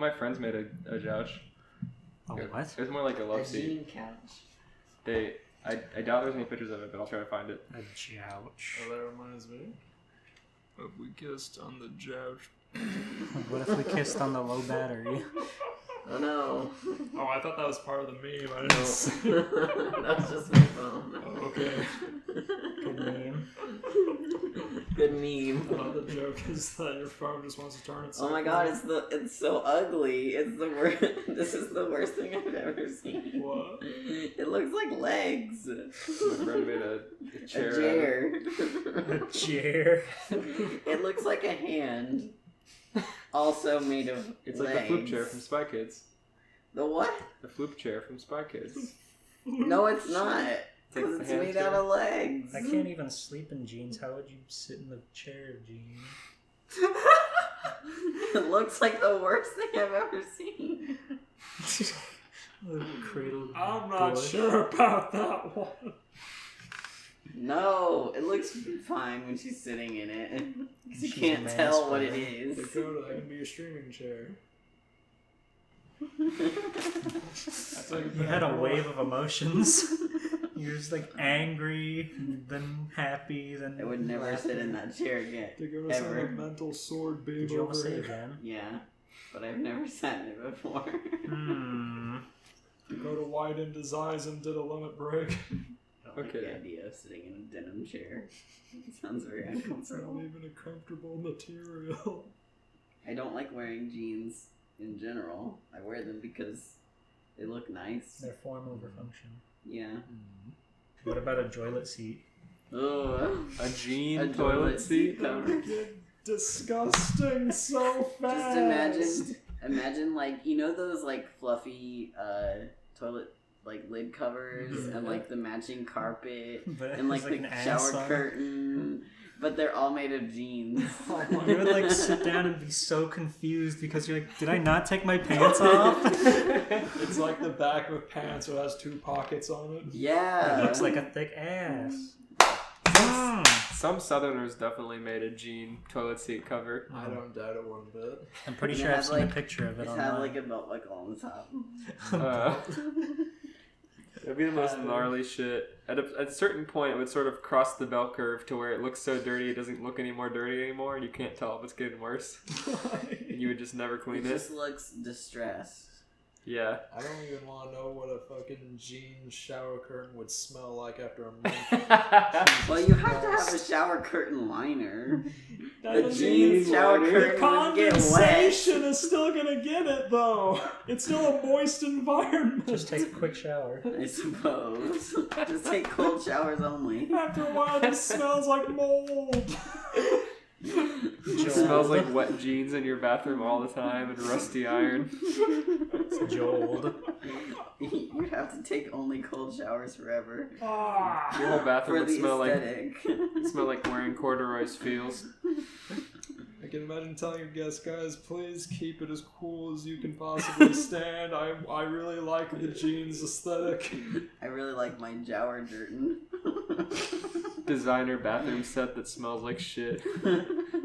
of my friends made a couch. Oh, what? It was more like a love seat. jean couch. I doubt there's any pictures of it, but I'll try to find it. A couch. Oh, that reminds me. If we kissed on the couch. What if we kissed on the low battery? Oh no. Oh, I thought that was part of the meme. I didn't see. That was just my phone. Oh, okay. Good name. Good meme. I thought the joke is that your phone just wants to turn itself. Oh my god, it's so ugly. It's the worst. This is the worst thing I've ever seen. What? It looks like legs. My friend made a chair. A chair. A chair. It looks like a hand. Also made of It's legs. like the Floop chair from Spy Kids. The what? The Floop chair from Spy Kids. No, it's not. Because it's made out of legs. I can't even sleep in jeans. How would you sit in the chair of jeans? It looks like the worst thing I've ever seen. Cradle. I'm not sure about that one. No, it looks fine when she's sitting in it. You She's can't a tell what it mansplainer. is. Dakota, that can be your streaming chair. That's like You had a wave of emotions. You're just like angry, then happy, then. I would never sit in that chair again. Dakota's had Ever. a mental sword babe Did you almost over say here. again? Yeah, but I've never sat in it before. Dakota widened his eyes and did a limit break. I don't like Okay. the idea of sitting in a denim chair. It sounds very It's not uncomfortable. even a comfortable material. I don't like wearing jeans in general. I wear them because they look nice. They're form over function. Yeah. What about a toilet seat? Ugh. A jean A toilet seat? cover. Disgusting so fast. Just imagine like, you know those like fluffy toilet like lid covers and like the matching carpet But and like it's the an ass shower on it. curtain, but they're all made of jeans. Oh my You would like sit down and be so confused because you're like, did I not take my pants off? It's like the back of pants, so it has 2 pockets on it. Yeah. It looks like a thick ass. Some Southerners definitely made a jean toilet seat cover. I don't doubt it one bit. I'm pretty And sure it I've had, seen like- a picture of it It's online. had like a belt buckle on the top. It'd be the most gnarly shit. At a certain point, it would sort of cross the bell curve to where it looks so dirty it doesn't look any more dirty anymore, and you can't tell if it's getting worse. And you would just never clean It it. just looks distressed. Yeah. I don't even want to know what a fucking jean shower curtain would smell like after a month. Well, you have to have a shower curtain liner. That The doesn't jeans mean- shower The curtain would get wet. condensation is still gonna get it though. It's still a moist environment. Just take a quick shower. I suppose. Just take cold showers only. After a while, this smells like mold. It smells like wet jeans in your bathroom all the time and rusty iron. It's Joel. You'd have to take only cold showers forever. Ah. Your whole bathroom For would the smell aesthetic. like wearing corduroys feels. I can imagine telling your guests, guys, please keep it as cool as you can possibly stand. I really like the jeans aesthetic. I really like my shower curtain. Designer bathroom set that smells like shit.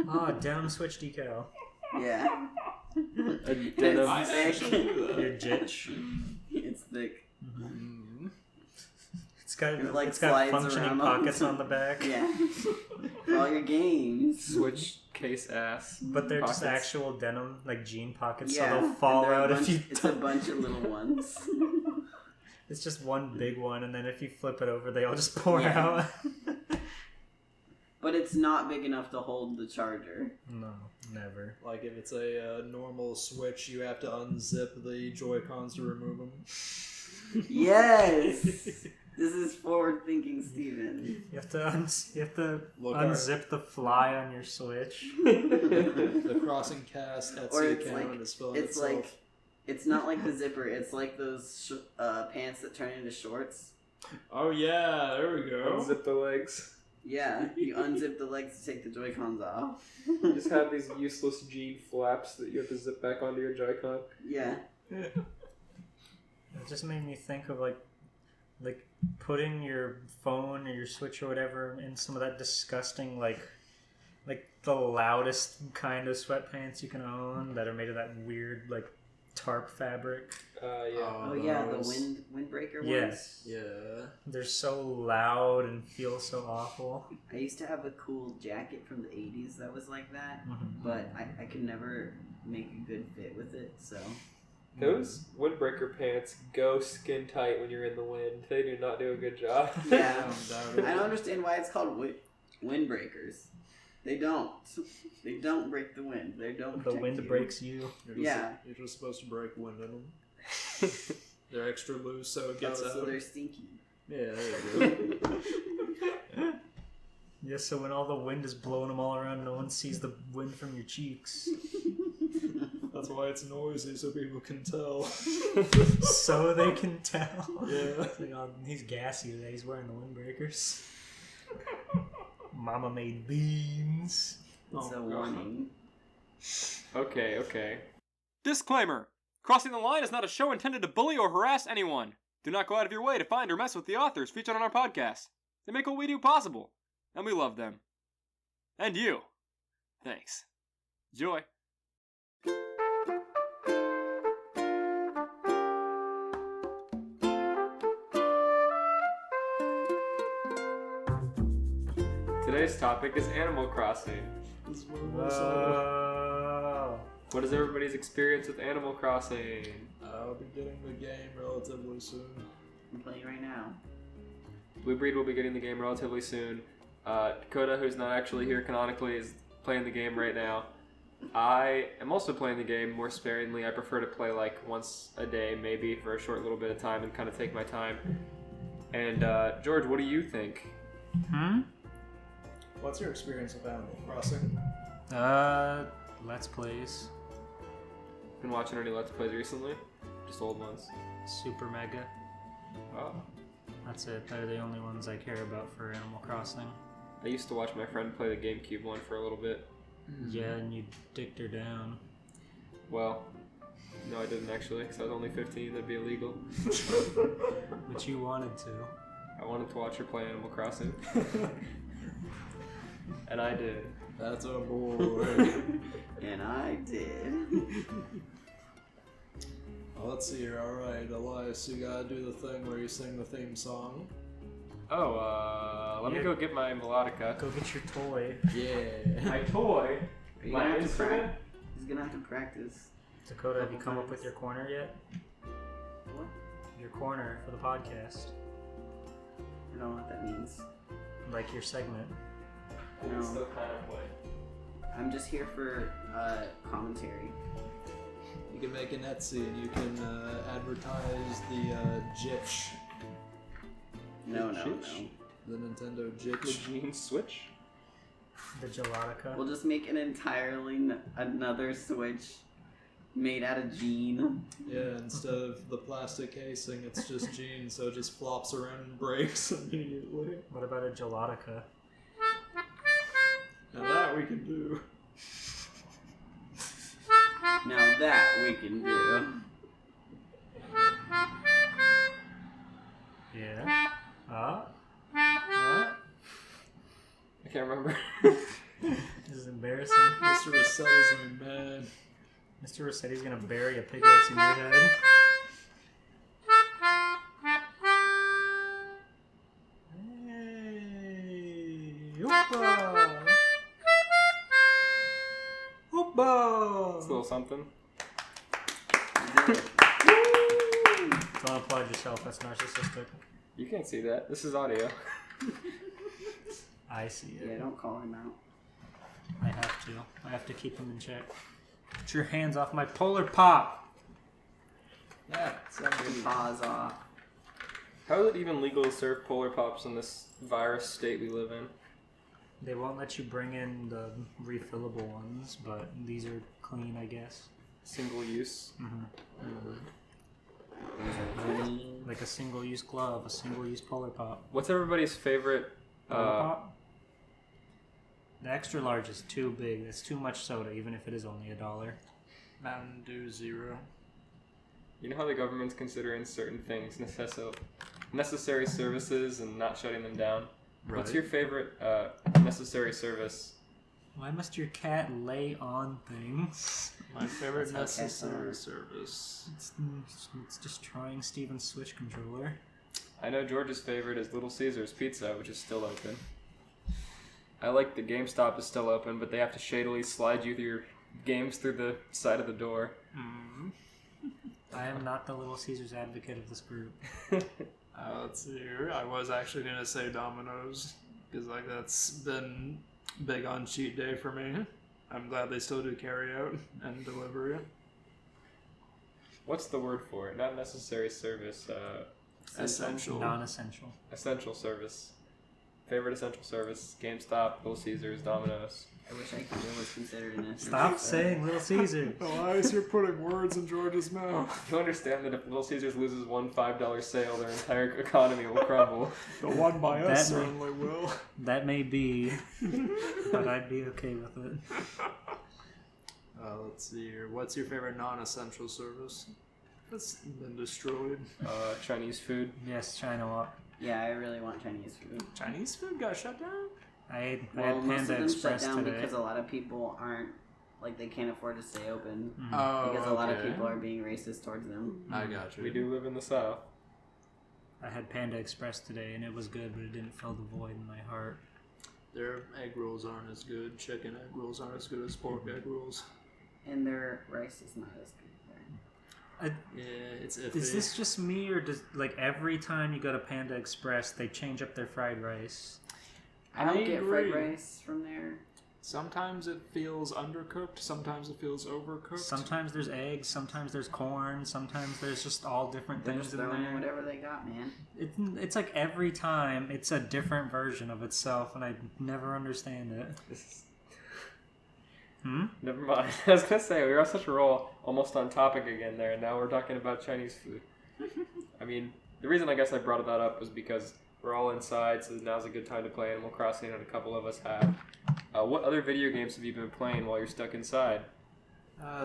Oh, denim switch decal. Yeah. A denim. I'd actually do that. Your jitch. It's thick. It's got It, like, it's got slides functioning around pockets on the back. Yeah. For all your games. Switch case ass. But they're just Pockets. actual denim, like jean pockets, Yeah. so they'll and fall they're a out bunch- if you It's a bunch of little ones. It's just one big one, and then if you flip it over, they all just pour Yeah. out. But it's not big enough to hold the charger. No, never. Like if it's a normal Switch, you have to unzip the Joy-Cons to remove them. Yes! This is forward-thinking Steven. You have to Look, unzip the fly on your Switch. The Crossing Cast Or Etsy it's account like- is filling It's itself. like, it's not like the zipper, it's like those pants that turn into shorts. Oh yeah, there we go. Unzip the legs. Yeah, you unzip the legs to take the Joy-Cons off. You just have these useless jean flaps that you have to zip back onto your Joy-Con. Yeah. It just made me think of like putting your phone or your Switch or whatever in some of that disgusting like Like the loudest kind of sweatpants you can own that are made of that weird like tarp fabric. Oh yeah, the windbreaker ones. Yes. Yeah. They're so loud and feel so awful. I used to have a cool jacket from the 80s that was like that, Mhm. but I could never make a good fit with it, so... Those windbreaker pants go skin tight when you're in the wind. They do not do a good job. Yeah. I don't understand why it's called windbreakers. They don't. They don't break the wind. They don't The protect wind you. breaks you. You're just supposed to break wind in them. They're extra loose so it gets out. So they're stinky. Yeah, there you go. Yeah, so when all the wind is blowing them all around, no one sees the wind from your cheeks. That's why it's noisy, so people can tell. So they can tell. Yeah. It's like, oh, he's gassy today. He's wearing the windbreakers. Mama made beans. It's a warning. Okay. Disclaimer. Crossing the Line is not a show intended to bully or harass anyone. Do not go out of your way to find or mess with the authors featured on our podcast. They make what we do possible, and we love them. And you. Thanks. Enjoy. Today's topic is Animal Crossing. This is what we're all What is everybody's experience with Animal Crossing? I'll be getting the game relatively soon. I'm playing right now. Blue Breed will be getting the game relatively soon. Dakota, who's not actually here canonically, is playing the game right now. I am also playing the game more sparingly. I prefer to play like once a day, maybe for a short little bit of time, and kind of take my time. And George, what do you think? What's your experience with Animal Crossing? Let's Plays. Been watching any Let's Plays recently? Just old ones. Super Mega. Oh. That's it. They're the only ones I care about for Animal Crossing. I used to watch my friend play the GameCube one for a little bit. Yeah, and you dicked her down. Well, no, I didn't actually, because I was only 15. That'd be illegal. But you wanted to. I wanted to watch her play Animal Crossing. And I did. That's a boy. And I did. Well, let's see here. Alright, Elias, you gotta do the thing where you sing the theme song. Oh, let me go get my melodica. Go get your toy. Yeah. My toy? Are you My gonna have to instrument? He's gonna have to practice. Dakota, have you come up with your corner yet? What? Your corner for the podcast. I don't know what that means. Like your segment. No. Still kind of play. I'm just here for commentary. You can make an Etsy and you can advertise the Jitch. No. The Nintendo The Jitch. Gene Switch? The Gelatica. We'll just make an entirely another Switch made out of Gene. Yeah, instead of the plastic casing, it's just Gene, so it just flops around and breaks immediately. What about a Gelatica? Now that we can do. Now that we can do. Yeah. I can't remember. This is embarrassing. Mr. Rossetti's gonna be mad. Mr. Rossetti's gonna bury a pickaxe in your head. Hey! Oopah! Oopah! It's a little something. Don't applaud yourself, that's narcissistic. You can't see that. This is audio. I see it. Yeah, don't call him out. I have to. I have to keep him in check. Get your hands off my Polar Pop! Yeah, sounds Your good. paws off. How is it even legal to serve Polar Pops in this virus state we live in? They won't let you bring in the refillable ones, but these are clean, I guess. Single use. Like a single-use glove, a single-use Polar Pop. What's everybody's favorite? Polar Pop? The extra large is too big. That's too much soda, even if it is only $1. Mountain Dew Zero. You know how the government's considering certain things necessary services and not shutting them down? Right. What's your favorite necessary service Why must your cat lay on things? My favorite That's how cats necessary are. service. It's destroying Steven's Switch controller. I know George's favorite is Little Caesars Pizza, which is still open. I like the GameStop is still open, but they have to shadily slide you through your games through the side of the door. I am not the Little Caesars advocate of this group. Let's see here. I was actually gonna say Domino's because like that's been big on cheat day for me. I'm glad they still do carry out and delivery. What's the word for it? Not necessary service. Essential. Non-essential. Essential service. Favorite essential service: GameStop, Little Caesars, Domino's. I wish I was considered an essential. Stop saying Little Caesars. Elias, you're putting words in George's mouth. You understand that if Little Caesars loses one $5 sale, their entire economy will crumble. The one by That us may- certainly will. That may be, but I'd be okay with it. Let's see here. What's your favorite non-essential service? That's been destroyed. Chinese food. Yes, China Walk. Yeah, I really want Chinese food. Chinese food got shut down? I Well, had most of Panda them Express shut down today. because a lot of people aren't, like, they can't afford to stay open. Oh, Because a lot of people are being racist towards them. I got you. We do live in the South. I had Panda Express today, and it was good, but it didn't fill the void in my heart. Their egg rolls aren't as good. Chicken egg rolls aren't as good as pork egg rolls. And their rice is not as good there. Yeah, it's iffy. Is this just me, or does like every time you go to Panda Express, they change up their fried rice? I don't I get agree. fried rice from there. Sometimes it feels undercooked. Sometimes it feels overcooked. Sometimes there's eggs, sometimes there's corn, sometimes there's just all different They're things just in throwing in there. whatever they got, man. It's like every time it's a different version of itself, and I never understand it. Never mind. I was gonna say we were on such a roll, almost on topic again there, and now we're talking about Chinese food. I mean, the reason I guess I brought that up was because we're all inside, so now's a good time to play Animal Crossing, and a couple of us have. What other video games have you been playing while you're stuck inside?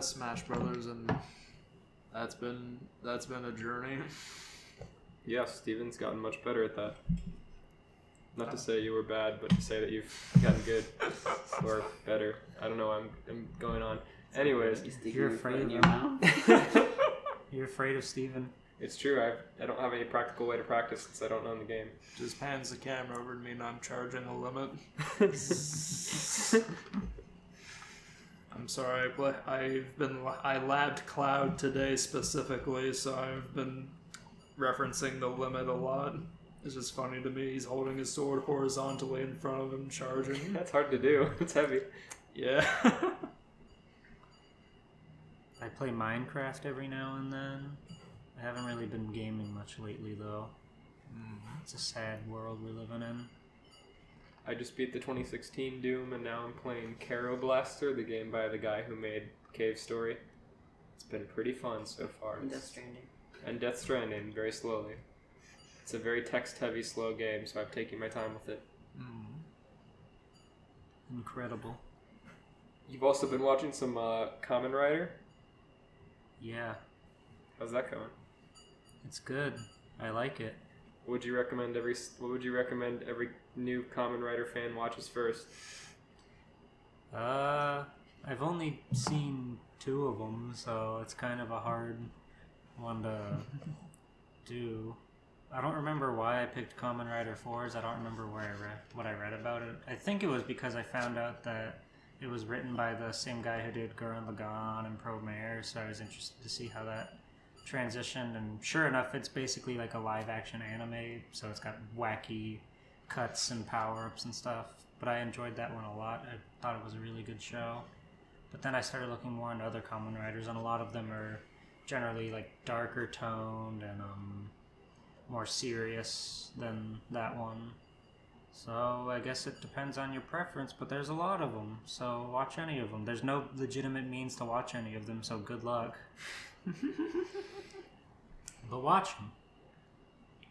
Smash Brothers, and that's been a journey. Yes, Steven's gotten much better at that. Not to say you were bad, but to say that you've gotten good or better. I don't know. I'm going on. Anyways, You stick You're your foot afraid in of your them. mouth. You're afraid of Steven? it's true. I don't have any practical way to practice since I don't know the game. Just pans the camera over to me, and I'm charging a limit. I'm sorry. I labbed Cloud today specifically, so I've been referencing the limit a lot. It's just funny to me. He's holding his sword horizontally in front of him, charging. That's hard to do. It's heavy. Yeah. I play Minecraft every now and then. I haven't really been gaming much lately, though. It's a sad world we're living in. I just beat the 2016 Doom, and now I'm playing Caro Blaster, the game by the guy who made Cave Story. It's been pretty fun so far. And Death Stranding. And Death Stranding, very slowly. It's a very text-heavy, slow game, so I'm taking my time with it. Incredible. You've also been watching some Kamen Rider? Yeah, How's that going? it's good. I like it. What would you recommend every new Kamen Rider fan watches first? I've only seen 2 of them, so it's kind of a hard one to do. I don't remember why I picked Kamen Rider 4s. I don't remember what I read about it. I think it was because I found out that it was written by the same guy who did Gurren Lagann and Promare, so I was interested to see how that transitioned. And sure enough, it's basically like a live-action anime, so it's got wacky cuts and power-ups and stuff. But I enjoyed that one a lot. I thought it was a really good show. But then I started looking more into other Kamen Riders, and a lot of them are generally like darker toned and more serious than that one. So I guess it depends on your preference, but there's a lot of them, so watch any of them. There's no legitimate means to watch any of them, so good luck. But watch them.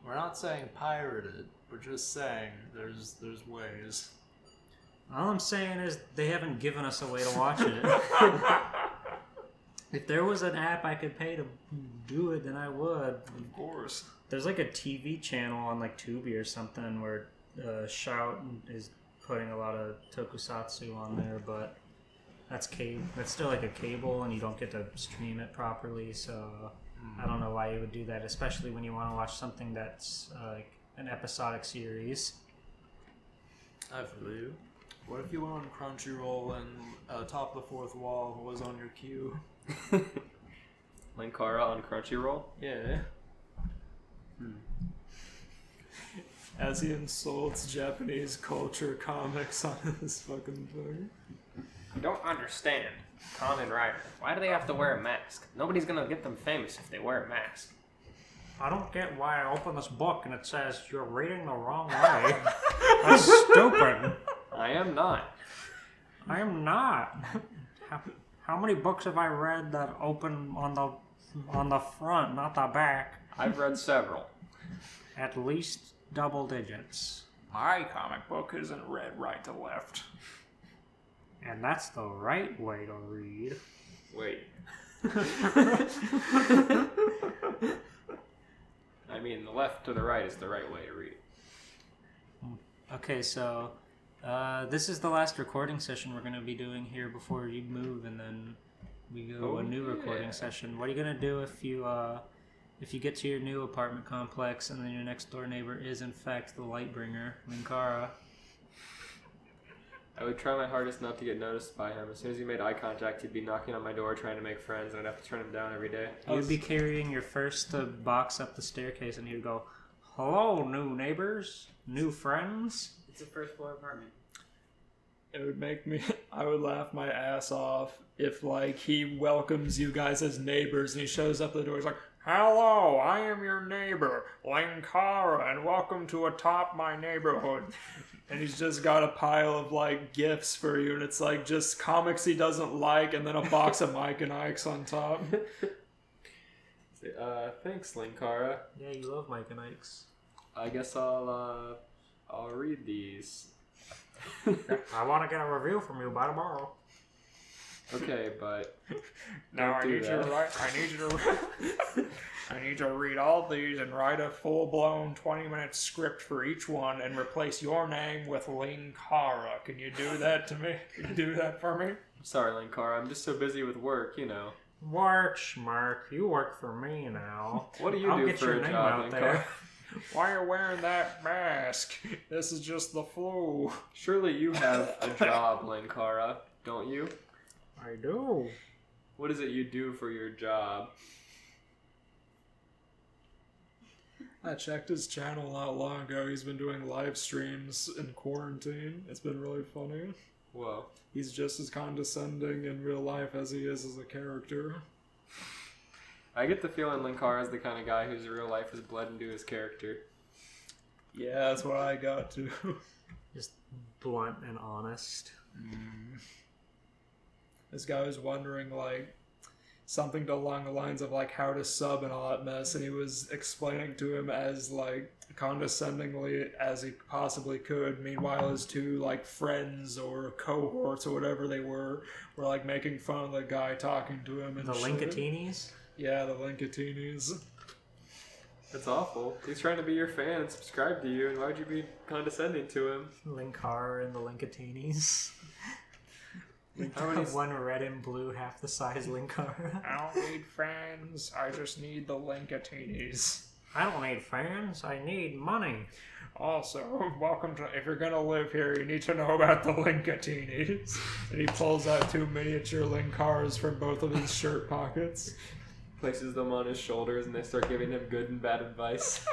We're not saying pirated. We're just saying there's ways. All I'm saying is they haven't given us a way to watch it. If there was an app I could pay to do it, then I would. Of course. There's like a TV channel on like Tubi or something where Shout is putting a lot of tokusatsu on there, but that's still like a cable, and you don't get to stream it properly. So I don't know why you would do that, especially when you want to watch something that's like an episodic series. I feel you. What if you went on Crunchyroll and Top of the Fourth Wall was on your queue? Linkara on Crunchyroll? Yeah. As he insults Japanese culture comics on his fucking thing. I don't understand. Kamen Rider. Why do they have to wear a mask? Nobody's gonna get them famous if they wear a mask. I don't get why I open this book and it says you're reading the wrong way. That's stupid. I am not. I am not. How many books have I read that open on the front, not the back? I've read several. At least double digits. My comic book isn't read right to left. And that's the right way to read. Wait. I mean, the left to the right is the right way to read. Okay, so this is the last recording session we're going to be doing here before you move, and then we go to a new recording session. What are you going to do if you get to your new apartment complex and then your next door neighbor is in fact the Lightbringer, Linkara? I would try my hardest not to get noticed by him. As soon as he made eye contact, he'd be knocking on my door trying to make friends, and I'd have to turn him down every day. You'd be carrying your first box up the staircase, and he'd go, "Hello, new neighbors, new friends." It's a first floor apartment. It would make me... I would laugh my ass off if, like, he welcomes you guys as neighbors, and he shows up at the door, he's like, "Hello, I am your neighbor, Linkara, and welcome to atop my neighborhood." And he's just got a pile of, like, gifts for you, and it's, like, just comics he doesn't like, and then a box of Mike and Ike's on top. Thanks, Linkara. Yeah, you love Mike and Ike's. I guess I'll read these. I want to get a review from you by tomorrow. Okay, but Now I do need you to read all these and write a full-blown 20-minute script for each one and replace your name with Linkara. Can you do that to me? Can you do that for me? sorry, Linkara. I'm just so busy with work, you know. Work, Schmark. You work for me now. What do you I'll do get for your a name job, out Linkara? there. Why are you wearing that mask? This is just the flu. Surely you have a job, Linkara, don't you? I do. What is it you do for your job? I checked his channel not long ago. He's been doing live streams in quarantine. It's been really funny. Whoa. He's just as condescending in real life as he is as a character. I get the feeling Linkara is the kind of guy whose real life is bled into his character. Yeah, that's what I got too. Just blunt and honest. This guy was wondering, like, something along the lines of, like, how to sub and all that mess, and he was explaining to him as, like, condescendingly as he possibly could. Meanwhile, his two, like, friends or cohorts or whatever they were like, making fun of the guy talking to him and The shit. Linkatinis? Yeah, the Linkatinis. That's awful. He's trying to be your fan and subscribe to you, and why would you be condescending to him? Linkara and the Linkatinis. How many... One red and blue, half the size Linkara. I don't need fans, I just need the Linkatinis. I don't need fans, I need money. Also, welcome to... If you're gonna live here, you need to know about the Linkatinis. And he pulls out two miniature Linkaras from both of his shirt pockets. Places them on his shoulders, and they start giving him good and bad advice.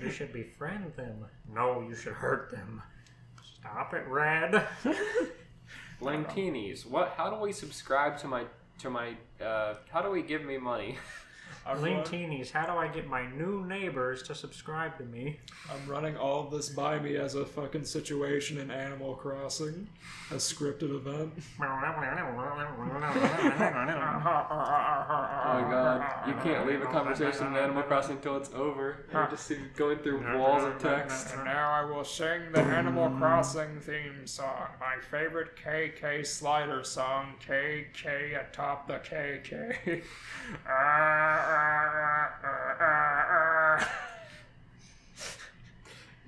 You should befriend them. No, you should hurt them. Stop it, Red. Lantinis, what? How do we subscribe to my? How do we give me money? Linkatinis, how do I get my new neighbors to subscribe to me? I'm running all of this by me as a fucking situation in Animal Crossing. A scripted event. Oh my god, you can't leave a conversation in Animal Crossing until it's over. You just see going through walls of text. And now I will sing the Animal Crossing theme song. My favorite KK slider song, KK atop the KK.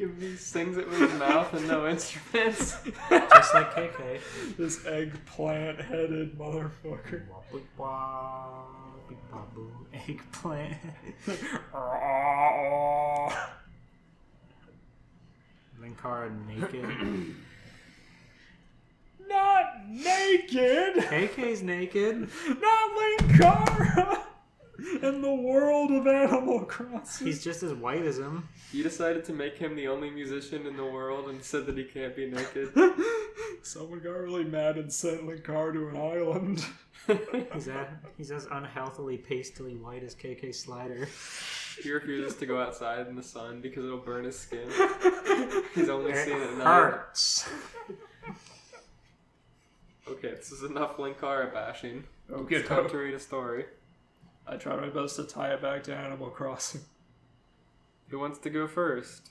He sings it with his mouth and no instruments. Just like KK. This eggplant-headed motherfucker. Eggplant. Linkar naked. Not naked! KK's naked. Not Linkara! In the world of Animal Crossing. He's just as white as him. You decided to make him the only musician in the world and said that he can't be naked. Someone got really mad and sent Linkar to an island. He's as unhealthily pastely white as KK Slider. He refuses to go outside in the sun because it'll burn his skin. He's only seen it at night. Hurts. Okay, this is enough Linkara bashing. Okay, It's time to read a story. I tried my best to tie it back to Animal Crossing. Who wants to go first?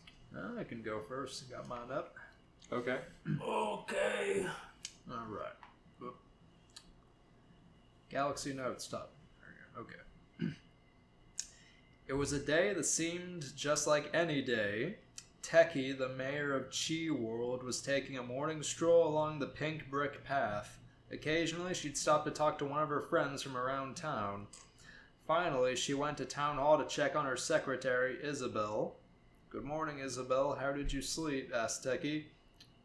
I can go first. I got mine up. Okay. Okay. Alright. Galaxy Notes, stop. There we go. Okay. It was a day that seemed just like any day. Techie, the mayor of Chi World, was taking a morning stroll along the pink brick path. Occasionally, she'd stop to talk to one of her friends from around town. Finally, she went to town hall to check on her secretary, Isabel. "Good morning, Isabel. How did you sleep?" asked Techie.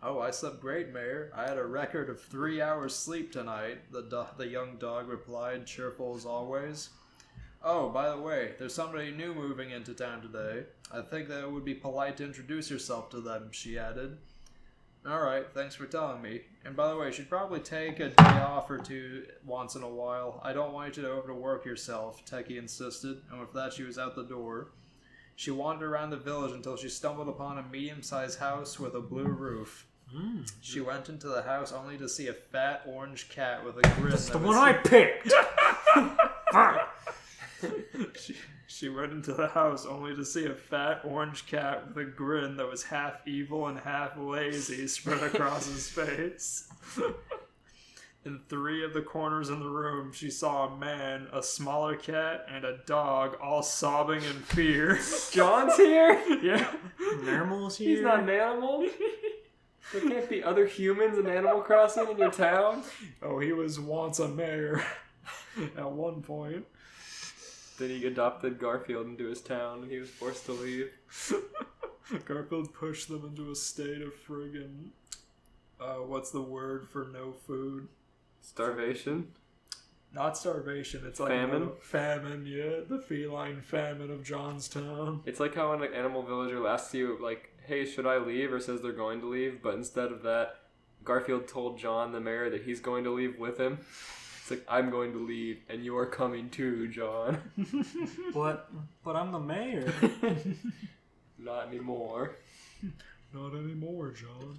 "Oh, I slept great, Mayor. I had a record of 3 hours sleep tonight," the young dog replied, cheerful as always. "Oh, by the way, there's somebody new moving into town today. I think that it would be polite to introduce yourself to them," she added. "Alright, thanks for telling me. And by the way, you should probably take a day off or two once in a while. I don't want you to overwork yourself," Techie insisted, and with that she was out the door. She wandered around the village until she stumbled upon a medium-sized house with a blue roof. She went into the house only to see a fat orange cat with a grin. That's the one I picked! She went into the house only to see a fat orange cat with a grin that was half evil and half lazy spread across his face. In 3 of the corners in the room, she saw a man, a smaller cat, and a dog all sobbing in fear. John's here? Yeah. Normal's here? He's not an animal? There can't be other humans in Animal Crossing in your town? Oh, he was once a mayor at one point. Then he adopted Garfield into his town and he was forced to leave. Garfield pushed them into a state of friggin'... what's the word for no food? Starvation? Not starvation, it's like... Famine? Famine, yeah. The feline famine of Johnstown. It's like how when an animal villager asks you, like, "Hey, should I leave?" or says they're going to leave, but instead of that, Garfield told John, the mayor, that he's going to leave with him. It's like, "I'm going to leave, and you're coming too, John." But I'm the mayor. Not anymore. Not anymore, John.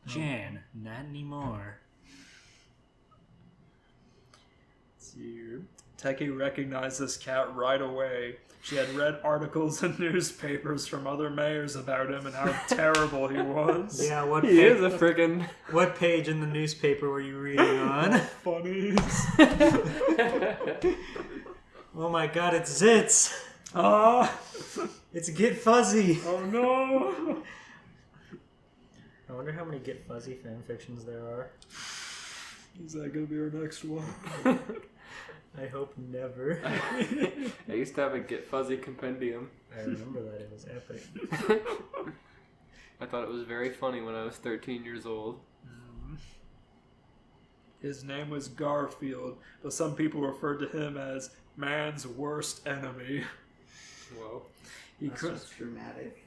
Jan, not anymore. Techie recognized this cat right away. She had read articles in newspapers from other mayors about him and how terrible he was. Yeah, what He is a friggin'... What page in the newspaper were you reading on? Funnies. Oh my god, it's Zitz! Ah! It's Get Fuzzy! Oh no! I wonder how many Get Fuzzy fanfictions there are. Is that gonna be our next one? I hope never. I used to have a Get Fuzzy compendium. I remember that, it was epic. I thought it was very funny when I was 13 years old. His name was Garfield, but some people referred to him as man's worst enemy. Whoa. That's just dramatic.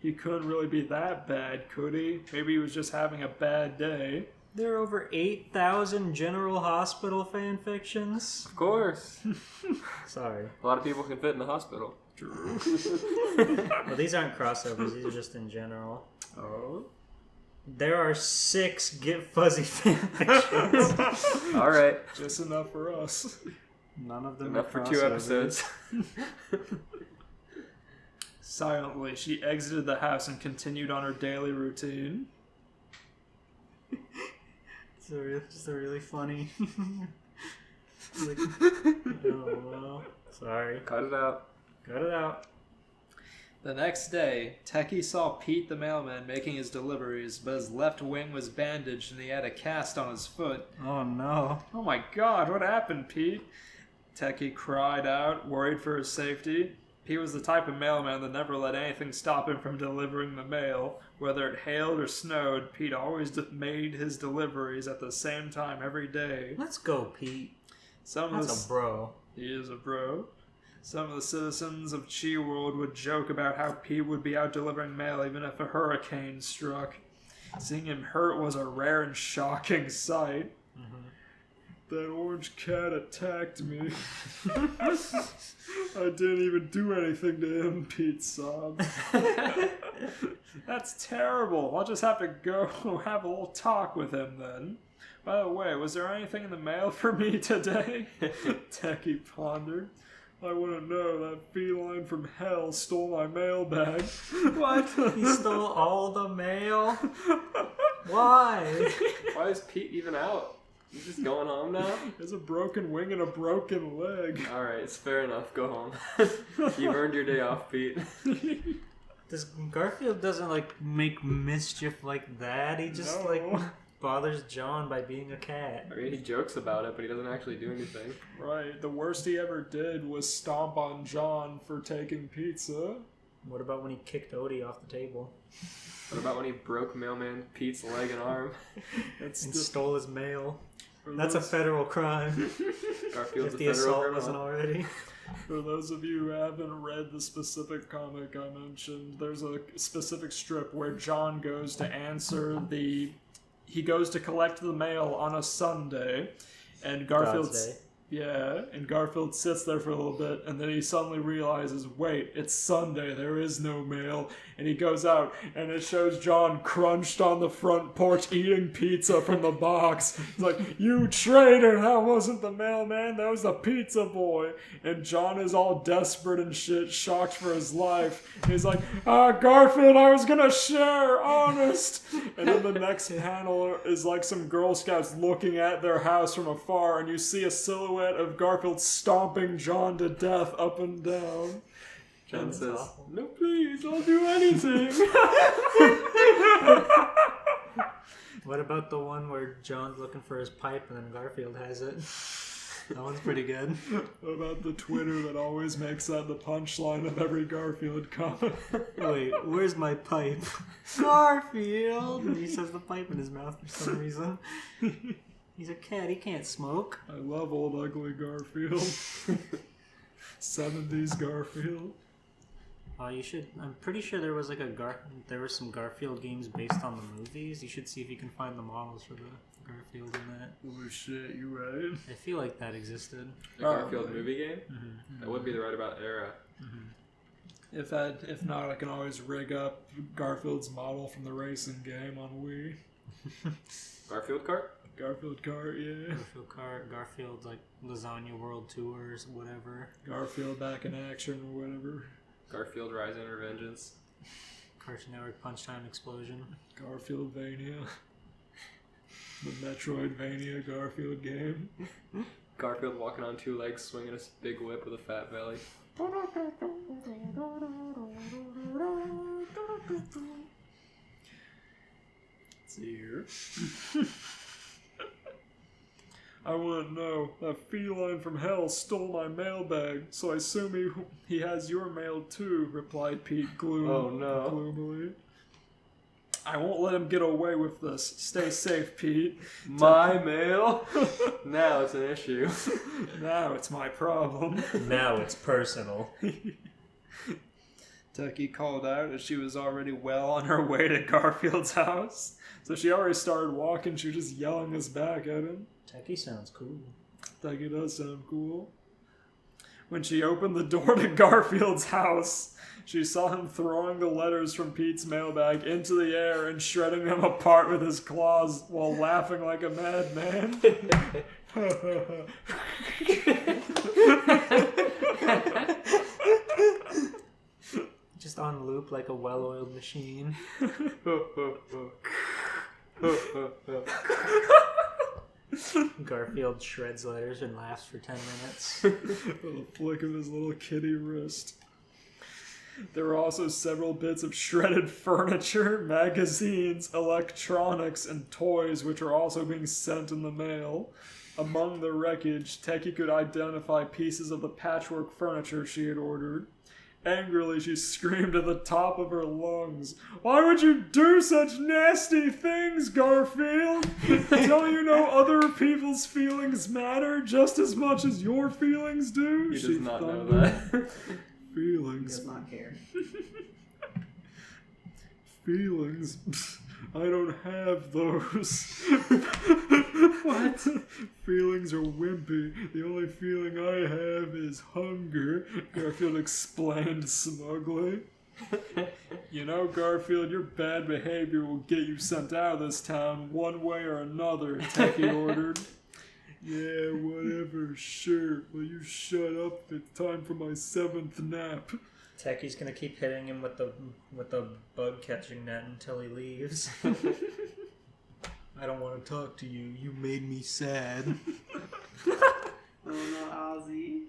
He couldn't really be that bad, could he? Maybe he was just having a bad day. There are over 8,000 General Hospital fanfictions. Of course. Sorry. A lot of people can fit in the hospital. Well, these aren't crossovers, these are just in general. Oh? There are 6 Get Fuzzy fanfictions. Alright. Just enough for us. None of them Enough are for 2 crossovers. episodes. Silently, she exited the house and continued on her daily routine. It's just a really funny... like, oh, well. Sorry. Cut it out. Cut it out. The next day, Techie saw Pete the mailman making his deliveries, but his left wing was bandaged and he had a cast on his foot. Oh no. Oh my god, what happened, Pete? Techie cried out, worried for his safety. Pete was the type of mailman that never let anything stop him from delivering the mail. Whether it hailed or snowed, Pete always made his deliveries at the same time every day. Let's go, Pete. That's a bro. He is a bro. Some of the citizens of Chi World would joke about how Pete would be out delivering mail even if a hurricane struck. Seeing him hurt was a rare and shocking sight. Mm-hmm. That orange cat attacked me. I didn't even do anything to him, Pete sobbed. That's terrible. I'll just have to go have a little talk with him then. By the way, was there anything in the mail for me today? Techie pondered. I wouldn't know. That feline from hell stole my mailbag. What? He stole all the mail? Why? Why is Pete even out? He's just going home now? He has a broken wing and a broken leg. Alright, it's fair enough. Go home. You've earned your day off, Pete. This Garfield doesn't, make mischief like that. He just, No. bothers John by being a cat. I mean, he jokes about it, but he doesn't actually do anything. Right. The worst he ever did was stomp on John for taking pizza. What about when he kicked Odie off the table? What about when he broke Mailman Pete's leg and arm? And stole his mail? For That's a those- federal crime. Garfield's If a the federal assault criminal. wasn't already. For those of you who haven't read the specific comic I mentioned, there's a specific strip where John goes to answer he goes to collect the mail on a Sunday, and God's Day. and Garfield sits there for a little bit, and then he suddenly realizes, wait, it's Sunday, there is no mail, and he goes out, and it shows John crunched on the front porch eating pizza from the box. He's like, you traitor, that wasn't the mailman, that was the pizza boy. And John is all desperate and shit, shocked for his life. He's like, Garfield, I was gonna share, honest. And then the next panel is like some Girl Scouts looking at their house from afar, and you see a silhouette of Garfield stomping John to death up and down. John That's says, awful. no please, I'll do anything. What about the one where John's looking for his pipe and then Garfield has it? That one's pretty good. About the Twitter that always makes that the punchline of every Garfield comic. Wait, where's my pipe? Garfield! And he says the pipe in his mouth for some reason. He's a cat, he can't smoke. I love old ugly Garfield. 70s Garfield. Oh, you should. I'm pretty sure there was there were some Garfield games based on the movies. You should see if you can find the models for the Garfield in that. Oh shit, you right? I feel like that existed. The Garfield Oh, movie game? Mm-hmm. That would be the right about era. Mm-hmm. If not, I can always rig up Garfield's model from the racing game on Wii. Garfield cart? Garfield kart, yeah. Garfield Kart, Garfield Lasagna World Tours, whatever. Garfield back in action or whatever. Garfield Rise and Revengeance. Cartoon Network Punch Time Explosion. Garfieldvania. The Metroidvania Garfield game. Garfield walking on two legs, swinging a big whip with a fat belly. Let's see here. I want to know, that feline from hell stole my mailbag, so I assume he has your mail too, replied Pete Oh, no. gloomily. I won't let him get away with this. Stay safe, Pete. My mail? Now it's an issue. Now it's my problem. Now it's personal. Techie called out as she was already well on her way to Garfield's house. So she already started walking, she was just yelling us back at him. Techie sounds cool. Techie does sound cool. When she opened the door to Garfield's house, she saw him throwing the letters from Pete's mailbag into the air and shredding them apart with his claws while laughing like a madman. Just on loop like a well-oiled machine. Garfield shreds letters and laughs for 10 minutes. With a flick of his little kitty wrist. There were also several bits of shredded furniture, magazines, electronics, and toys which were also being sent in the mail. Among the wreckage, Teki could identify pieces of the patchwork furniture she had ordered. Angrily, she screamed at the top of her lungs, "Why would you do such nasty things, Garfield? Don't you know other people's feelings matter just as much as your feelings do?" He She does not know thundered. that. He Feelings. does not care. Feelings. I don't have those. What? Feelings are wimpy. The only feeling I have is hunger, Garfield explained smugly. You know, Garfield, your bad behavior will get you sent out of this town one way or another, Teki ordered. Yeah, whatever, sure. Will you shut up? It's time for my 7th nap. Techi's gonna keep hitting him with the bug catching net until he leaves. I don't want to talk to you. You made me sad. Oh no, Ozzy.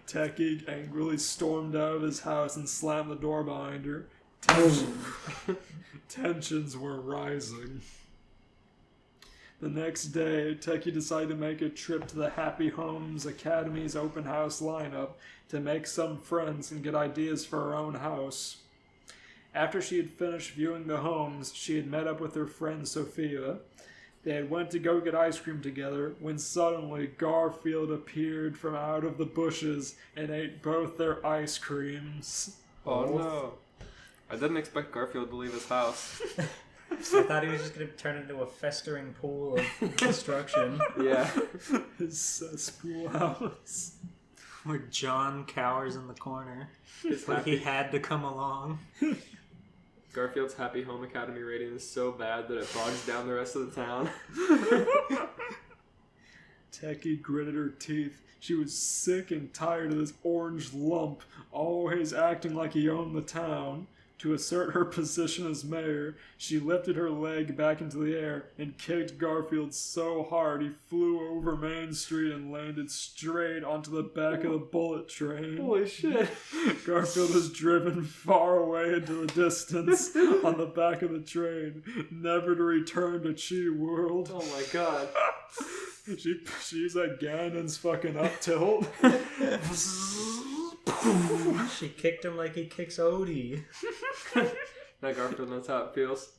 Teki angrily stormed out of his house and slammed the door behind her. Tensions were rising. The next day, Teki decided to make a trip to the Happy Homes Academy's open house lineup to make some friends and get ideas for her own house. After she had finished viewing the homes, she had met up with her friend Sophia. They had went to go get ice cream together when suddenly Garfield appeared from out of the bushes and ate both their ice creams. Oh no. I didn't expect Garfield to leave his house. I thought he was just gonna turn into a festering pool of destruction. Yeah. His cesspool house. Where John cowers in the corner. His But he happy, had to come along. Garfield's Happy Home Academy rating is so bad that it bogs down the rest of the town. Teki gritted her teeth. She was sick and tired of this orange lump, always acting like he owned the town. To assert her position as mayor, she lifted her leg back into the air and kicked Garfield so hard he flew over Main Street and landed straight onto the back of the bullet train. Holy shit. Garfield was driven far away into the distance on the back of the train, never to return to Chi World. Oh my god. She's like Ganon's fucking up tilt. She kicked him like he kicks Odie. Now Garfield knows how it feels.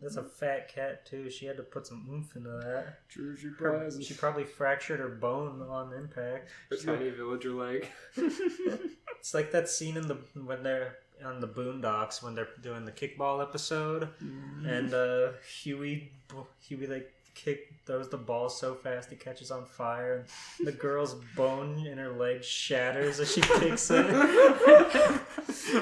That's a fat cat too. She had to put some oomph into that. True, she She probably fractured her bone on impact. Her tiny villager leg. It's like that scene in when they're on the Boondocks when they're doing the kickball episode, and Huey like throws the ball so fast it catches on fire, and the girl's bone in her leg shatters as she kicks it.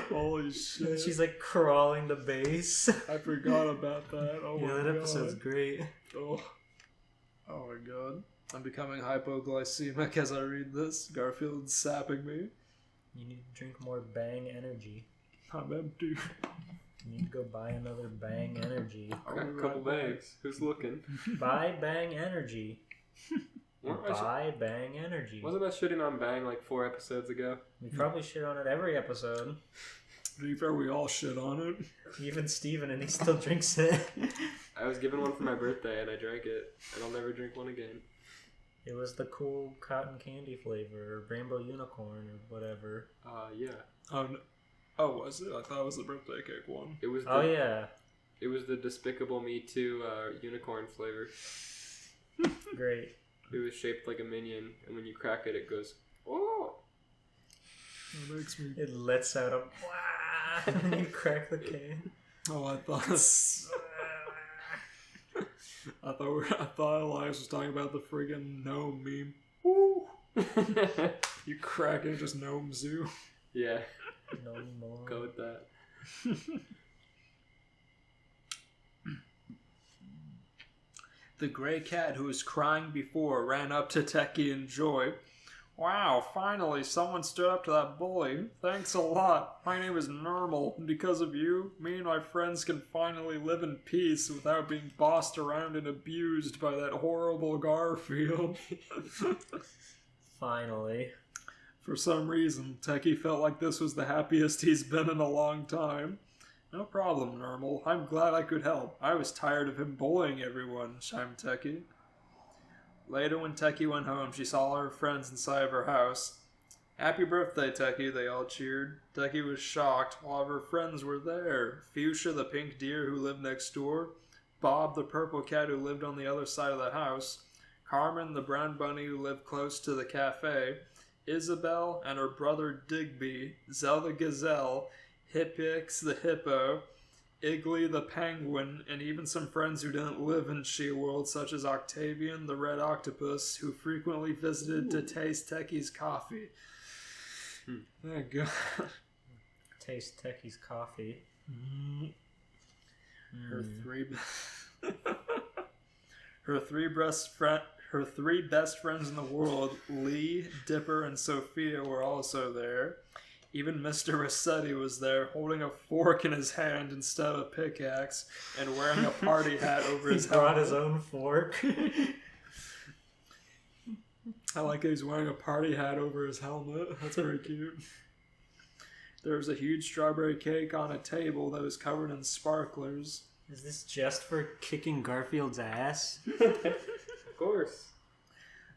Holy shit. And she's like crawling to base. I forgot about that. Oh Yeah, my that god. episode's great. Oh my god. I'm becoming hypoglycemic as I read this. Garfield's sapping me. You need to drink more Bang Energy. I'm empty. You need to go buy another Bang Energy. I got a couple bags. Who's looking? Buy Bang Energy. Wasn't Buy Bang Energy. I shitting on Bang like 4 episodes ago? We probably shit on it every episode. To be fair, we all shit on it. Even Steven, and he still drinks it. I was given one for my birthday and I drank it, and I'll never drink one again. It was the cool cotton candy flavor, or rainbow unicorn, or whatever. Yeah. Oh, was it? I thought it was the birthday cake one. It was. Oh yeah, It was the Despicable Me 2 unicorn flavor. great. It was shaped like a minion, and when you crack it, it goes, oh! It makes me... It lets out a wah when you crack the can. Oh, I thought... I thought Elias was talking about the friggin' gnome meme. Woo! You crack it, just gnome zoo. Yeah, No more. go with that. The gray cat who was crying before ran up to Teki in joy. Wow, finally someone stood up to that bully. Thanks a lot. My name is Normal, and because of you, me and my friends can finally live in peace without being bossed around and abused by that horrible Garfield. Finally. For some reason, Techie felt like this was the happiest he's been in a long time. No problem, Normal. I'm glad I could help. I was tired of him bullying everyone, chimed Techie. Later, when Techie went home, she saw all her friends inside of her house. Happy birthday, Techie, they all cheered. Techie was shocked. All of her friends were there. Fuchsia, the pink deer who lived next door. Bob, the purple cat who lived on the other side of the house. Carmen, the brown bunny who lived close to the cafe. Isabel and her brother Digby. Zell the gazelle. Hippix the hippo. Iggly the penguin, and even some friends who didn't live in She-World, such as Octavian the red octopus, who frequently visited to taste Techie's coffee. Oh, God. Taste Techie's coffee. Her three best friends in the world, Lee, Dipper, and Sophia, were also there. Even Mr. Rossetti was there, holding a fork in his hand instead of a pickaxe, and wearing a party hat over his He brought helmet. his own fork. I like that he's wearing a party hat over his helmet. That's very cute. There was a huge strawberry cake on a table that was covered in sparklers. Is this just for kicking Garfield's ass? Of course.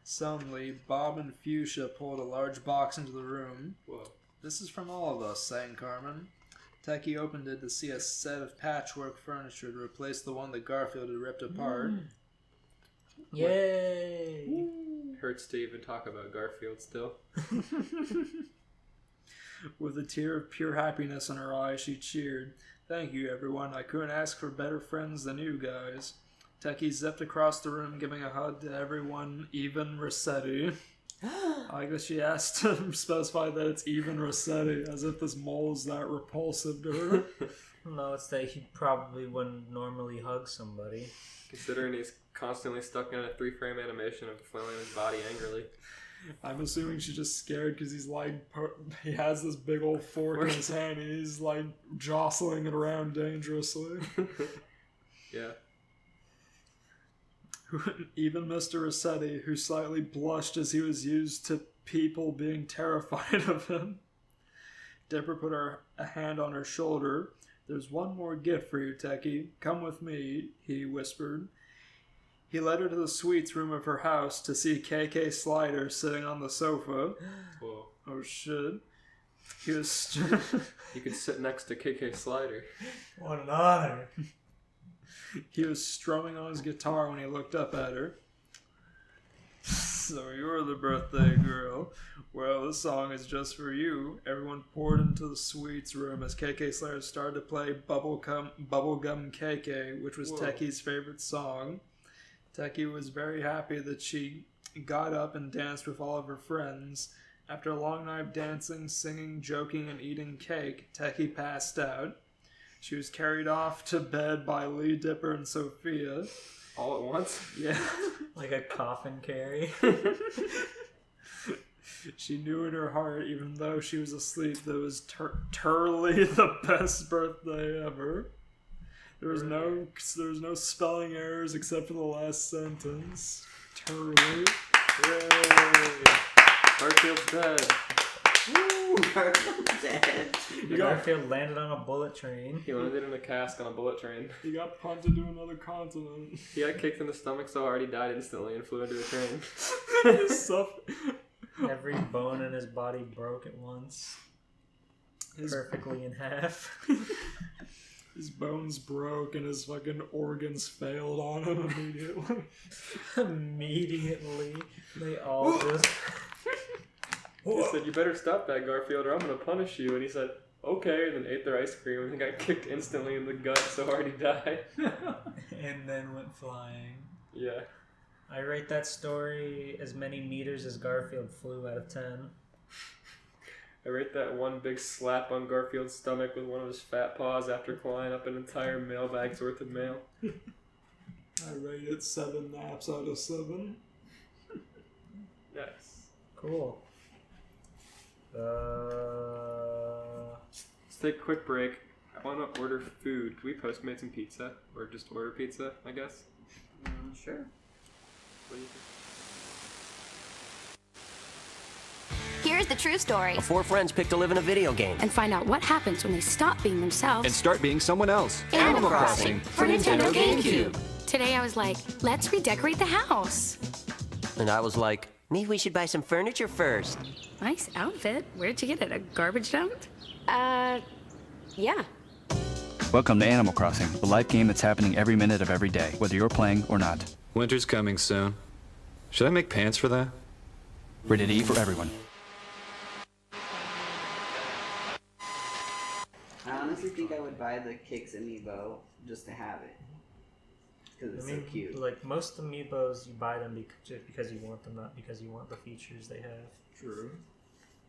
Suddenly, Bob and Fuchsia pulled a large box into the room. Whoa. This is from all of us, sang Carmen. Techie opened it to see a set of patchwork furniture to replace the one that Garfield had ripped apart. Yay! Hurts to even talk about Garfield still. With a tear of pure happiness in her eye, she cheered. Thank you, everyone. I couldn't ask for better friends than you guys. Techie zipped across the room, giving a hug to everyone, even Rossetti. I guess she asked to specify that it's even Rossetti, as if this mole is that repulsive to her. No, it's that he probably wouldn't normally hug somebody. Considering he's constantly stuck in a 3-frame animation of flailing his body angrily. I'm assuming she's just scared because he's like, he has this big old fork in his hand and he's like jostling it around dangerously. Yeah. Even Mr. Rossetti, who slightly blushed as he was used to people being terrified of him. Dipper put a hand on her shoulder. There's one more gift for you, Techie. Come with me, he whispered. He led her to the sweets room of her house to see KK Slider sitting on the sofa. Whoa. Oh, shit. He was... You could sit next to KK Slider. What an honor! He was strumming on his guitar when he looked up at her. So you're the birthday girl. Well, this song is just for you. Everyone poured into the sweets room as KK Slayer started to play Bubblegum KK, which was Techie's favorite song. Techie was very happy that she got up and danced with all of her friends. After a long night of dancing, singing, joking, and eating cake, Techie passed out. She was carried off to bed by Lee, Dipper, and Sophia. All at once? Yeah. Like a coffin carry. She knew in her heart, even though she was asleep, that it was Turley the best birthday ever. There was no spelling errors except for the last sentence. Turley. Yay! Garfield's dead. Woo! Garfield's dead. Garfield landed on a bullet train. He landed in a cask on a bullet train. He got punted to another continent. He got kicked in the stomach so hard he died instantly and flew into a train. Every bone in his body broke at once. Perfectly in half. His bones broke and his fucking organs failed on him immediately. Immediately. They all just... He said, "You better stop that, Garfield, or I'm gonna punish you." And he said, "Okay," and then ate their ice cream and got kicked instantly in the gut so hard he died. And then went flying. Yeah. I rate that story as many meters as Garfield flew out of 10. I rate that one big slap on Garfield's stomach with one of his fat paws after clawing up an entire mailbag's worth of mail. I rate it 7 naps out of 7. Nice. Cool. Let's take a quick break. I want to order food. Can we Postmate some pizza? Or just order pizza, I guess? Sure. What do you think? Here's the true story. Four friends pick to live in a video game. And find out what happens when they stop being themselves. And start being someone else. Animal Crossing for Nintendo GameCube. Today I was like, let's redecorate the house. And I was like, maybe we should buy some furniture first. Nice outfit. Where'd you get it? A garbage dump? Yeah. Welcome to Animal Crossing, the live game that's happening every minute of every day, whether you're playing or not. Winter's coming soon. Should I make pants for that? Rated E for everyone. I honestly think I would buy the Kicks amiibo just to have it. Because it's so cute. Like, most amiibos, you buy them just because you want them, not because you want the features they have. True.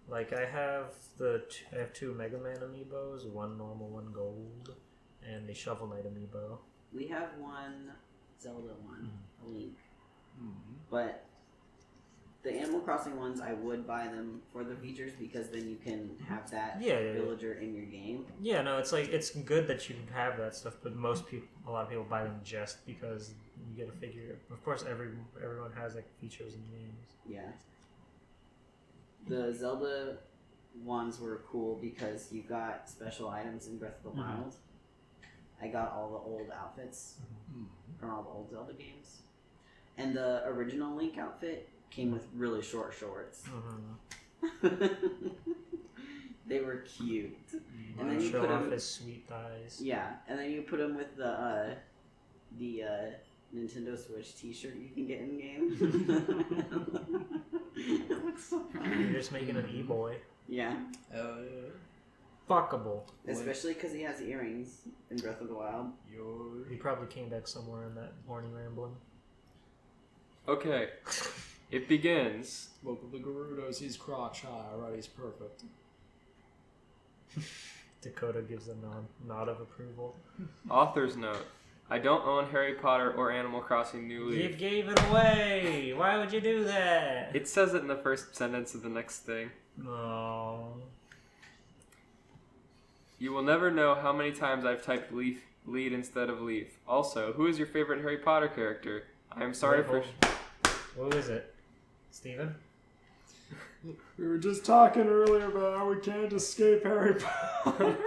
Like, I have two Mega Man amiibos, one normal, one gold, and the Shovel Knight amiibo. We have one Zelda one, a Link. But the Animal Crossing ones, I would buy them for the features because then you can have that villager in your game. Yeah, no, it's like, it's good that you can have that stuff, but a lot of people buy them just because you get a figure. Of course, everyone has like features in games. Yeah. The Zelda ones were cool because you got special items in Breath of the Wild. I got all the old outfits from all the old Zelda games. And the original Link outfit came with really short shorts. They were cute. And then you show put off them, his sweet thighs. Yeah, and then you put them with the Nintendo Switch T-shirt you can get in game. It looks so fun. You're just making an e-boy. Yeah. Hell yeah. Fuckable. Especially because he has earrings in Breath of the Wild. He probably came back somewhere in that horny rambling. Okay. It begins. Look at the Gerudos, he's crotch high, alright, he's perfect. Dakota gives a nod of approval. Author's note. I don't own Harry Potter or Animal Crossing New Leaf. You gave it away! Why would you do that? It says it in the first sentence of the next thing. No. You will never know how many times I've typed lead instead of leaf. Also, who is your favorite Harry Potter character? I am sorry for... Who is it? Steven? We were just talking earlier about how we can't escape Harry Potter.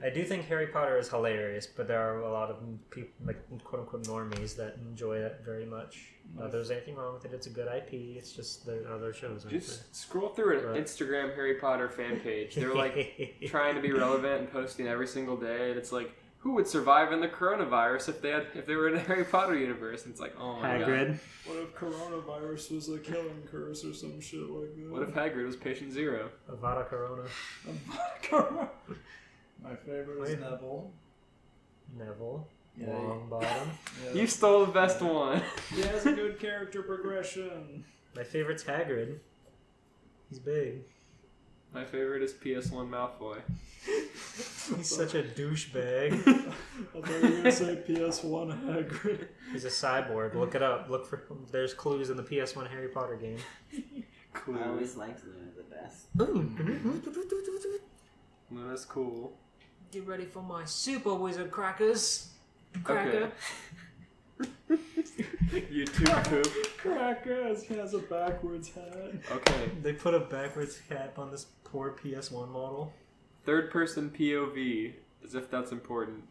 I do think Harry Potter is hilarious, but there are a lot of people, like quote-unquote normies, that enjoy it very much. Not that there's anything wrong with it. It's a good IP. It's just the other shows. Just scroll through an Instagram Harry Potter fan page. They're like trying to be relevant and posting every single day, and it's like, who would survive in the coronavirus if they were in a Harry Potter universe? And it's like, oh my god. What if coronavirus was a killing curse or some shit like that? What if Hagrid was patient zero? Avada Corona. Avada Corona. My favorite is Neville. Neville. Yeah, Longbottom. Yeah. You stole the best one. He has a good character progression. My favorite's Hagrid. He's big. My favorite is PS1 Malfoy. He's such a douchebag. I thought you were going to say PS1 Hagrid. He's a cyborg. Look it up. Look for. There's clues in the PS1 Harry Potter game. Cool. I always liked Luna the best. Luna's cool. Get ready for my super wizard crackers. Cracker. Okay. You too, Coop. Cracker has a backwards hat. Okay. They put a backwards hat on this poor PS1 model. Third person POV, as if that's important.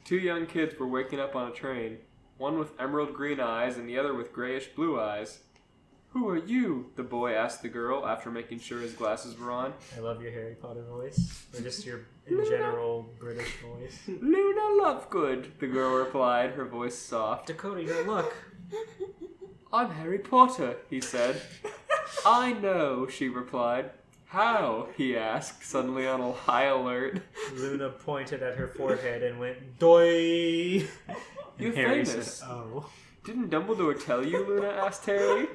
Two young kids were waking up on a train, one with emerald green eyes and the other with grayish blue eyes. Who are you? The boy asked the girl after making sure his glasses were on. I love your Harry Potter voice. Or just your, in general, British voice. Luna Lovegood, the girl replied, her voice soft. Dakota, you don't look. I'm Harry Potter, he said. I know, she replied. How? He asked, suddenly on a high alert. Luna pointed at her forehead and went, "Doi!" You're Harry famous. said, "Oh." Didn't Dumbledore tell you, Luna asked Harry.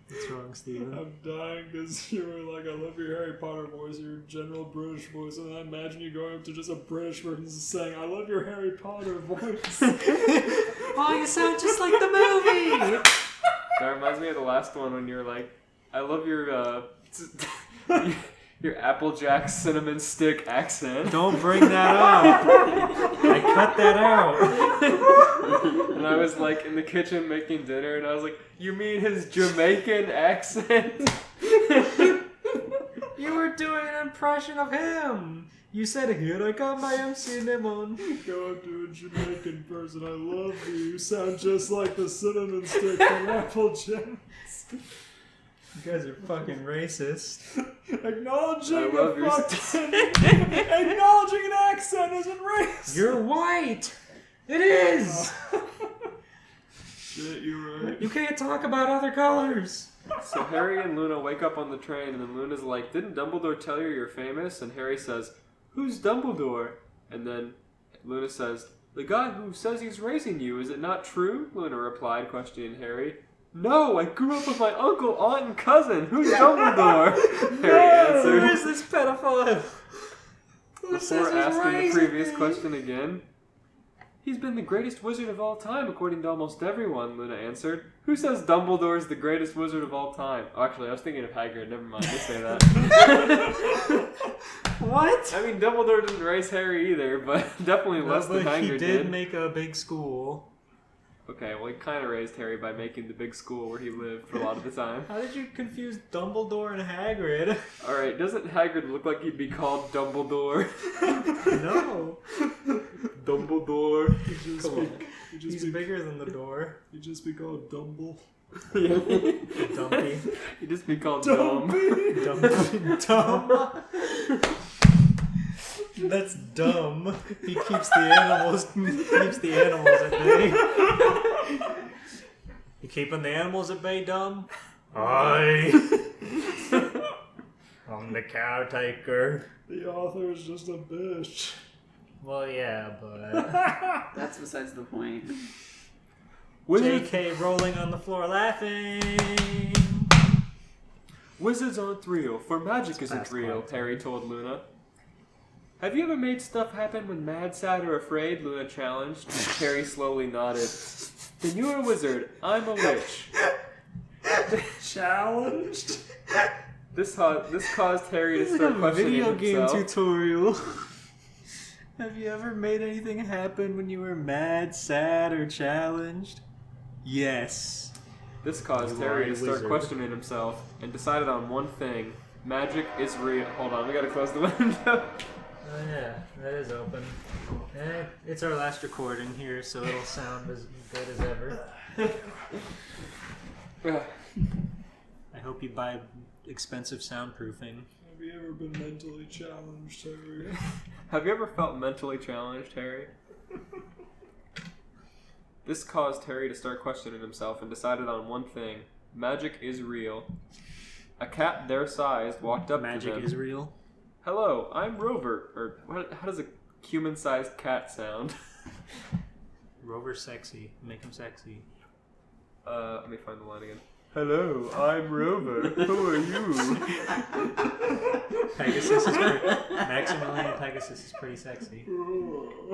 What's wrong, Steven? I'm dying because you were like, I love your Harry Potter voice, your general British voice, and I imagine you going up to just a British person saying, I love your Harry Potter voice. Oh, you sound just like the movie! That reminds me of the last one when you were like, I love your, your Applejack cinnamon stick accent. Don't bring that up! I cut that out. And I was like in the kitchen making dinner, and I was like, you mean his Jamaican accent? you were doing an impression of him. You said, "Here I come, my MC Cinnamon." Go to a Jamaican person. I love you. You sound just like the cinnamon stick from Apple Gems. You guys are fucking racist. Acknowledging I love your acknowledging an accent isn't racist. You're white. It is. Shit, you're right. You can't talk about other colors. So Harry and Luna wake up on the train, and then Luna's like, "Didn't Dumbledore tell you you're famous?" And Harry says, "Who's Dumbledore?" And then Luna says, "The guy who says he's raising you. Is it not true?" Luna replied, questioning Harry. "No, I grew up with my uncle, aunt, and cousin. Who's Dumbledore?" Harry answered. Who is this pedophile? Before asking the previous question again. "He's been the greatest wizard of all time, according to almost everyone," Luna answered. "Who says Dumbledore is the greatest wizard of all time?" Oh, actually, I was thinking of Hagrid. Never mind, they say that. What? I mean, Dumbledore didn't raise Harry either, but definitely less than Hagrid he did make a big school. Okay, well, he kind of raised Harry by making the big school where he lived for a lot of the time. How did you confuse Dumbledore and Hagrid? Alright, doesn't Hagrid look like he'd be called Dumbledore? No. Dumbledore. He's bigger than the door. You just be called Dumble. Dumpy. He'd just be called Dumb. Dumb. That's dumb. He keeps the animals at bay. You keeping the animals at bay, dumb? Aye. I'm the caretaker. The author is just a bitch. Well, yeah, but That's besides the point. JK rolling on the floor laughing. Wizards aren't real, for magic isn't fast real, quiet. Harry told Luna. "Have you ever made stuff happen when mad, sad, or afraid?" Luna challenged. Harry slowly nodded. "Then you're a wizard. I'm a witch." Challenged? This caused Harry to It's start like a questioning video game himself. tutorial. Have you ever made anything happen when you were mad, sad, or challenged? Yes. This caused You Harry are a to start wizard. questioning himself and decided on one thing. Magic is real. Hold on, we gotta close the window. Oh yeah, that is open. It's our last recording here, so it'll sound as good as ever. I hope you buy expensive soundproofing. Have you ever been mentally challenged, Harry? Have you ever felt mentally challenged, Harry? This caused Harry to start questioning himself and decided on one thing. Magic is real. A cat their size walked up to Magic them. is real. "Hello, I'm Rover." Or how does a human-sized cat sound? Rover's sexy. Make him sexy. Let me find the line again. "Hello, I'm Rover. Who are you?" Pegasus is Maximilian Pegasus is pretty sexy.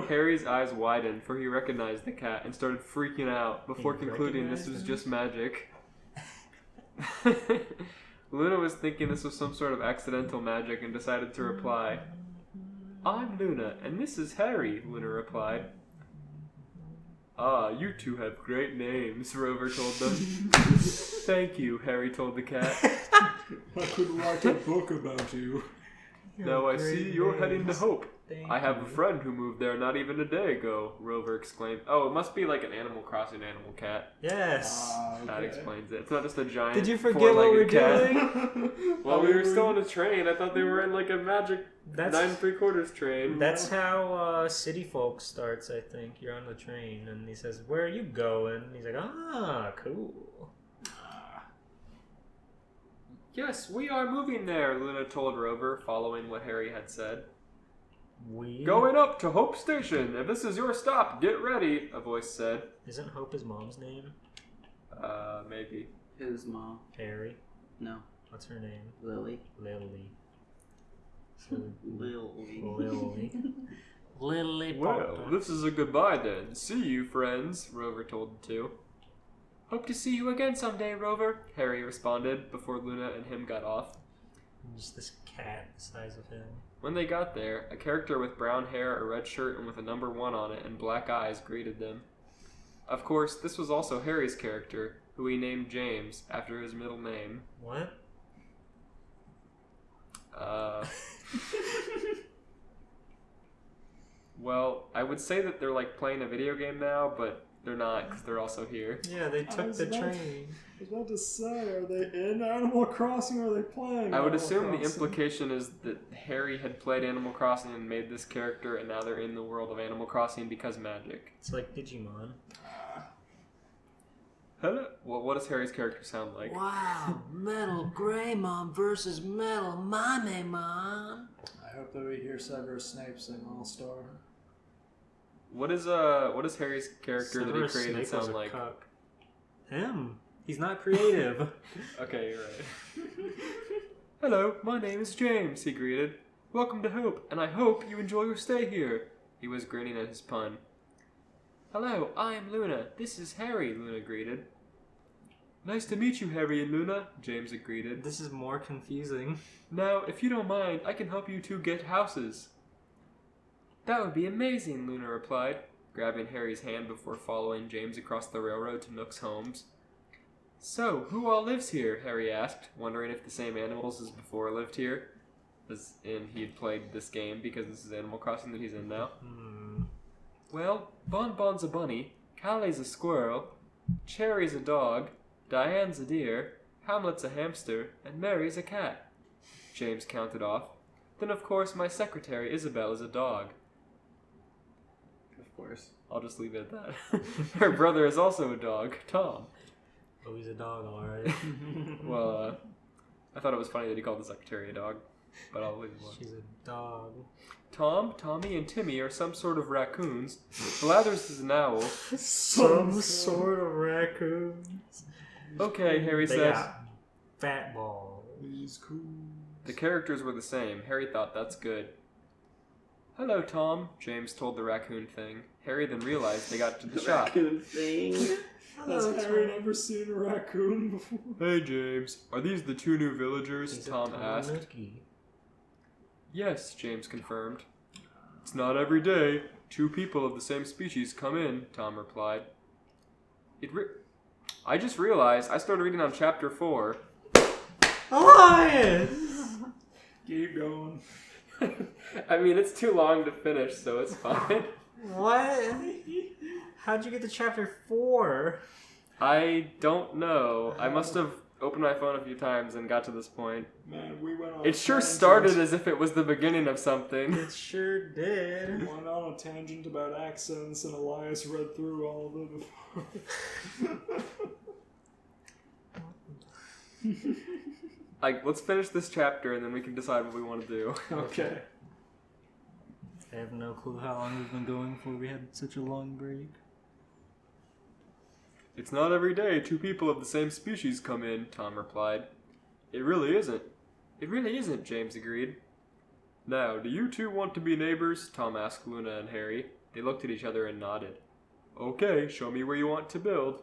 Harry's eyes widened, for he recognized the cat and started freaking out before He concluding this was recognized just magic. Luna was thinking this was some sort of accidental magic and decided to reply. "I'm Luna, and this is Harry," Luna replied. "Ah, you two have great names," Rover told them. "Thank you," Harry told the cat. I could write a book about you. "Now I see you're heading to Hope. Thank I have a you. friend who moved there not even a day ago," Rover exclaimed. Oh, it must be like an Animal Crossing animal cat. Yes. That explains it. It's not just a giant Did you forget what we're four-legged cat. doing? Well, we were still on a train. I thought they were in like a magic That's 9 3/4 train. That's how City Folk starts, I think. You're on the train, and he says, "Where are you going?" And he's like, "Ah, cool." Yes, we are moving there, Luna told Rover, following what Harry had said. We "Going up to Hope Station. If this is your stop, get ready," a voice said. Isn't Hope his mom's name? Maybe. Who's mom? Harry. No. What's her name? Lily. Lily. So, Lily. Lily. Lily Well, Potter. this is a goodbye then. See you, friends, Rover told the two. "Hope to see you again someday, Rover," Harry responded before Luna and him got off. Just this cat the size of him. When they got there, a character with brown hair, a red shirt, and with a number 1 on it and black eyes greeted them. Of course, this was also Harry's character, who he named James after his middle name. What? Well, I would say that they're like playing a video game now, but they're not because they're also here. Yeah, they took the train. I was about to say, are they in Animal Crossing or are they playing I would Animal assume the Crossing? implication is that Harry had played Animal Crossing and made this character, and now they're in the world of Animal Crossing because magic. It's like Digimon. Hello. Well, what does Harry's character sound like? Wow, Metal Greymon versus Metal Mamemon. I hope that we hear Severus Snape sing All-Star. What is Harry's character that he created sound like? Him. He's not creative. Okay, you're right. Hello, my name is James, he greeted. Welcome to Hope, and I hope you enjoy your stay here. He was grinning at his pun. Hello, I am Luna. This is Harry, Luna greeted. Nice to meet you, Harry and Luna, James greeted. This is more confusing. Now, if you don't mind, I can help you two get houses. That would be amazing, Luna replied, grabbing Harry's hand before following James across the railroad to Nook's homes. So, who all lives here? Harry asked, wondering if the same animals as before lived here. As in, he'd played this game because this is Animal Crossing that he's in now. Well, Bonbon's a bunny, Callie's a squirrel, Cherry's a dog, Diane's a deer, Hamlet's a hamster, and Mary's a cat. James counted off. Then, of course, my secretary, Isabel, is a dog. Of course. I'll just leave it at that. Her brother is also a dog, Tom. Oh, he's a dog, alright. Well, I thought it was funny that he called the secretary a dog, but I'll leave it alone. She's a dog. Tom, Tommy, and Timmy are some sort of raccoons. Blathers is an owl. Some sort of raccoons. Okay, Harry They said. got fat balls. He's cool. The characters were the same. Harry thought that's good. Hello, Tom, James told the raccoon thing. Harry then realized they got to the shop. Raccoon thing. Has Harry never seen a raccoon before? Hey, James, are these the two new villagers? He's a Tom asked. Tanuki. Yes, James confirmed. It's not every day. Two people of the same species come in, Tom replied. I just realized I started reading on chapter 4. Elias! Keep going. I mean, it's too long to finish, so it's fine. What? How'd you get to chapter 4? I don't know. I must have opened my phone a few times and got to this point. Man, we went on It a sure tangent. started as if it was the beginning of something. It sure did. Went on a tangent about accents, and Elias read through all of it before. Let's finish this chapter and then we can decide what we want to do. Okay. I have no clue how long we've been going for. We had such a long break. It's not every day two people of the same species come in, Tom replied. It really isn't. It really isn't, James agreed. Now, do you two want to be neighbors? Tom asked Luna and Harry. They looked at each other and nodded. Okay, show me where you want to build.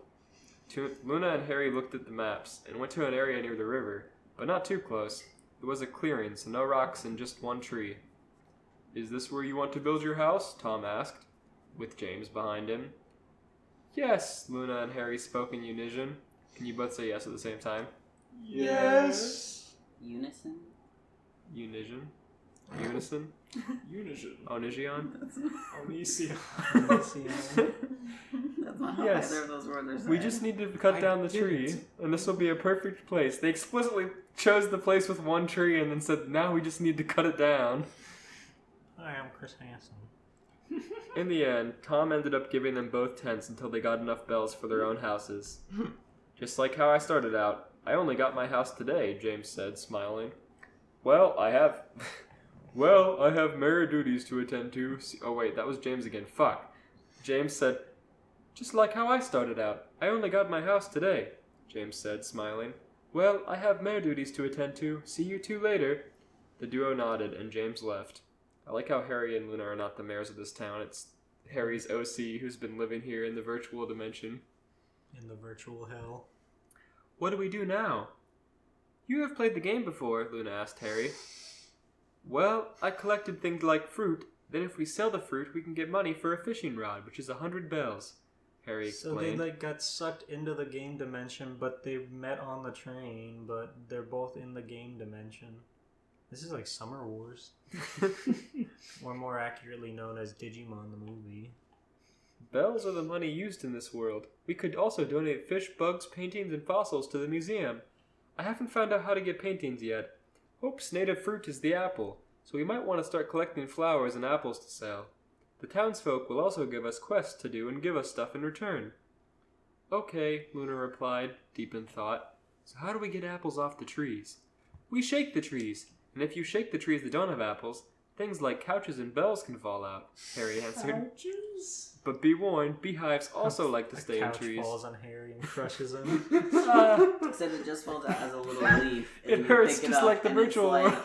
Luna and Harry looked at the maps and went to an area near the river, but not too close. It was a clearing, so no rocks and just one tree. Is this where you want to build your house? Tom asked, with James behind him. Yes, Luna and Harry spoke in unison. Can you both say yes at the same time? Yes. Unison? Unison? Unison? Unison. Onision? Onision. That's not how Yes. either of those words are said. We just need to cut down the tree, and this will be a perfect place. They explicitly chose the place with one tree and then said, now we just need to cut it down. Hi, I'm Chris Hansen. In the end, Tom ended up giving them both tents until they got enough bells for their own houses. Just like how I started out. I only got my house today, James said, smiling. Well, I have married duties to attend to. Oh wait, that was James again. Fuck. James said, just like how I started out. I only got my house today, James said, smiling. Well, I have mayor duties to attend to. See you two later. The duo nodded, and James left. I like how Harry and Luna are not the mayors of this town. It's Harry's OC who's been living here in the virtual dimension. In the virtual hell. What do we do now? You have played the game before, Luna asked Harry. Well, I collected things like fruit. Then if we sell the fruit, we can get money for a fishing rod, which is 100 bells, Harry explained. So they got sucked into the game dimension, but they met on the train, but they're both in the game dimension. This is like Summer Wars. Or more accurately known as Digimon the movie. Bells are the money used in this world. We could also donate fish, bugs, paintings, and fossils to the museum. I haven't found out how to get paintings yet. Hope's native fruit is the apple, so we might want to start collecting flowers and apples to sell. The townsfolk will also give us quests to do and give us stuff in return. Okay, Luna replied, deep in thought. So how do we get apples off the trees? We shake the trees, and if you shake the trees that don't have apples, things like couches and bells can fall out, Harry answered. Couches? But be warned, beehives also like to stay in couch trees. falls on Harry and crushes him. Except it just falls out as a little leaf. And It you hurts pick just up like the and it's virtual like one.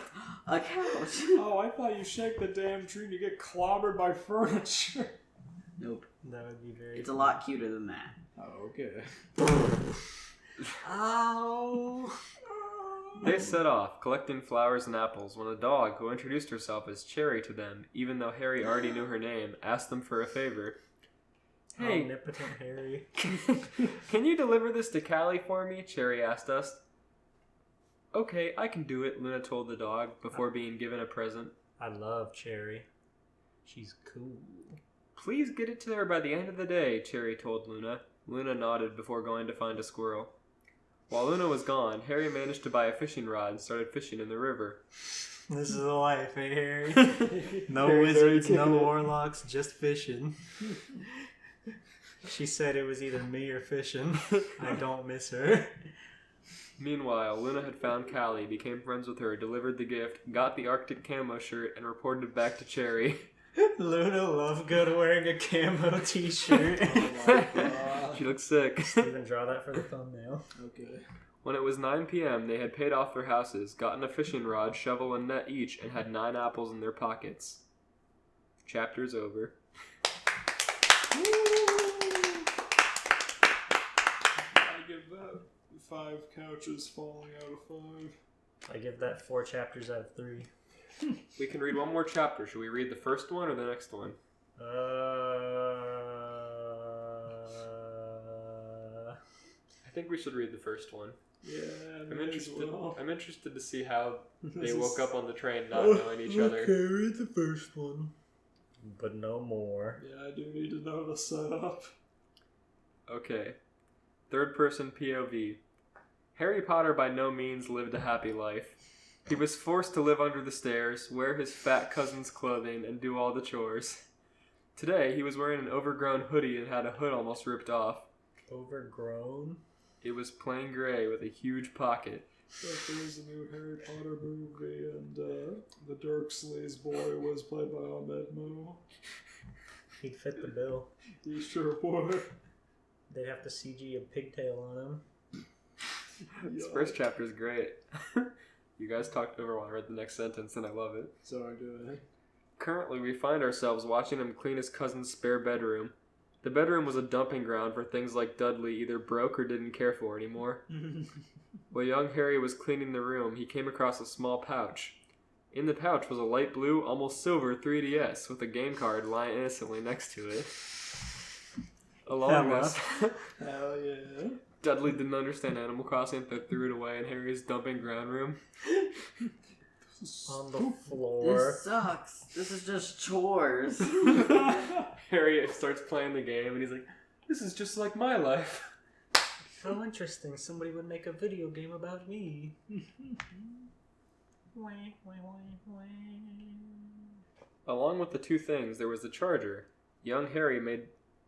a couch. Oh, I thought you shake the damn tree and you get clobbered by furniture. Nope. That would be very It's a lot cuter than that. Oh, okay. Ow! They set off, collecting flowers and apples, when a dog, who introduced herself as Cherry to them, even though Harry already knew her name, asked them for a favor. Hey, Omnipotent Harry. can you deliver this to Callie for me? Cherry asked us. Okay, I can do it, Luna told the dog, before being given a present. I love Cherry. She's cool. Please get it to her by the end of the day, Cherry told Luna. Luna nodded before going to find a squirrel. While Luna was gone, Harry managed to buy a fishing rod and started fishing in the river. This is the life, eh, Harry? No Harry's already wizards, no kicking it. warlocks, just fishing. She said it was either me or fishing. I don't miss her. Meanwhile, Luna had found Callie, became friends with her, delivered the gift, got the Arctic camo shirt, and reported it back to Cherry. Luna Lovegood wearing a camo t-shirt. She looks sick. Even draw that for the thumbnail. Okay. When it was 9 p.m., they had paid off their houses, gotten a fishing rod, shovel, and net each, and had 9 apples in their pockets. Chapter's over. I give that 5 couches falling out of 5. I give that 4 chapters out of 3. We can read one more chapter. Should we read the first one or the next one? I think we should read the first one. Yeah, I'm may as interested. well. I'm interested to see how they This woke is- up on the train not knowing each other. read the first one. But no more. Yeah, I do need to know the setup. Okay. Third person POV. Harry Potter by no means lived a happy life. He was forced to live under the stairs, wear his fat cousin's clothing, and do all the chores. Today, he was wearing an overgrown hoodie and had a hood almost ripped off. Overgrown? It was plain gray with a huge pocket. But there was a new Harry Potter movie, and the Dursley's boy was played by Ahmed Mo. He'd fit the bill. He sure would. They'd have to CG a pigtail on him. This first chapter is great. You guys talked over while I read the next sentence, and I love it. Sorry, go ahead. Currently, we find ourselves watching him clean his cousin's spare bedroom. The bedroom was a dumping ground for things like Dudley either broke or didn't care for anymore. While young Harry was cleaning the room, he came across a small pouch. In the pouch was a light blue, almost silver 3DS with a game card lying innocently next to it. Along this, Hell yeah. Dudley didn't understand Animal Crossing, but threw it away in Harry's dumping ground room. On the floor. This sucks. This is just chores. Harry starts playing the game, and he's like, "This is just like my life." How interesting. Somebody would make a video game about me. Along with the two things, there was the charger. Young Harry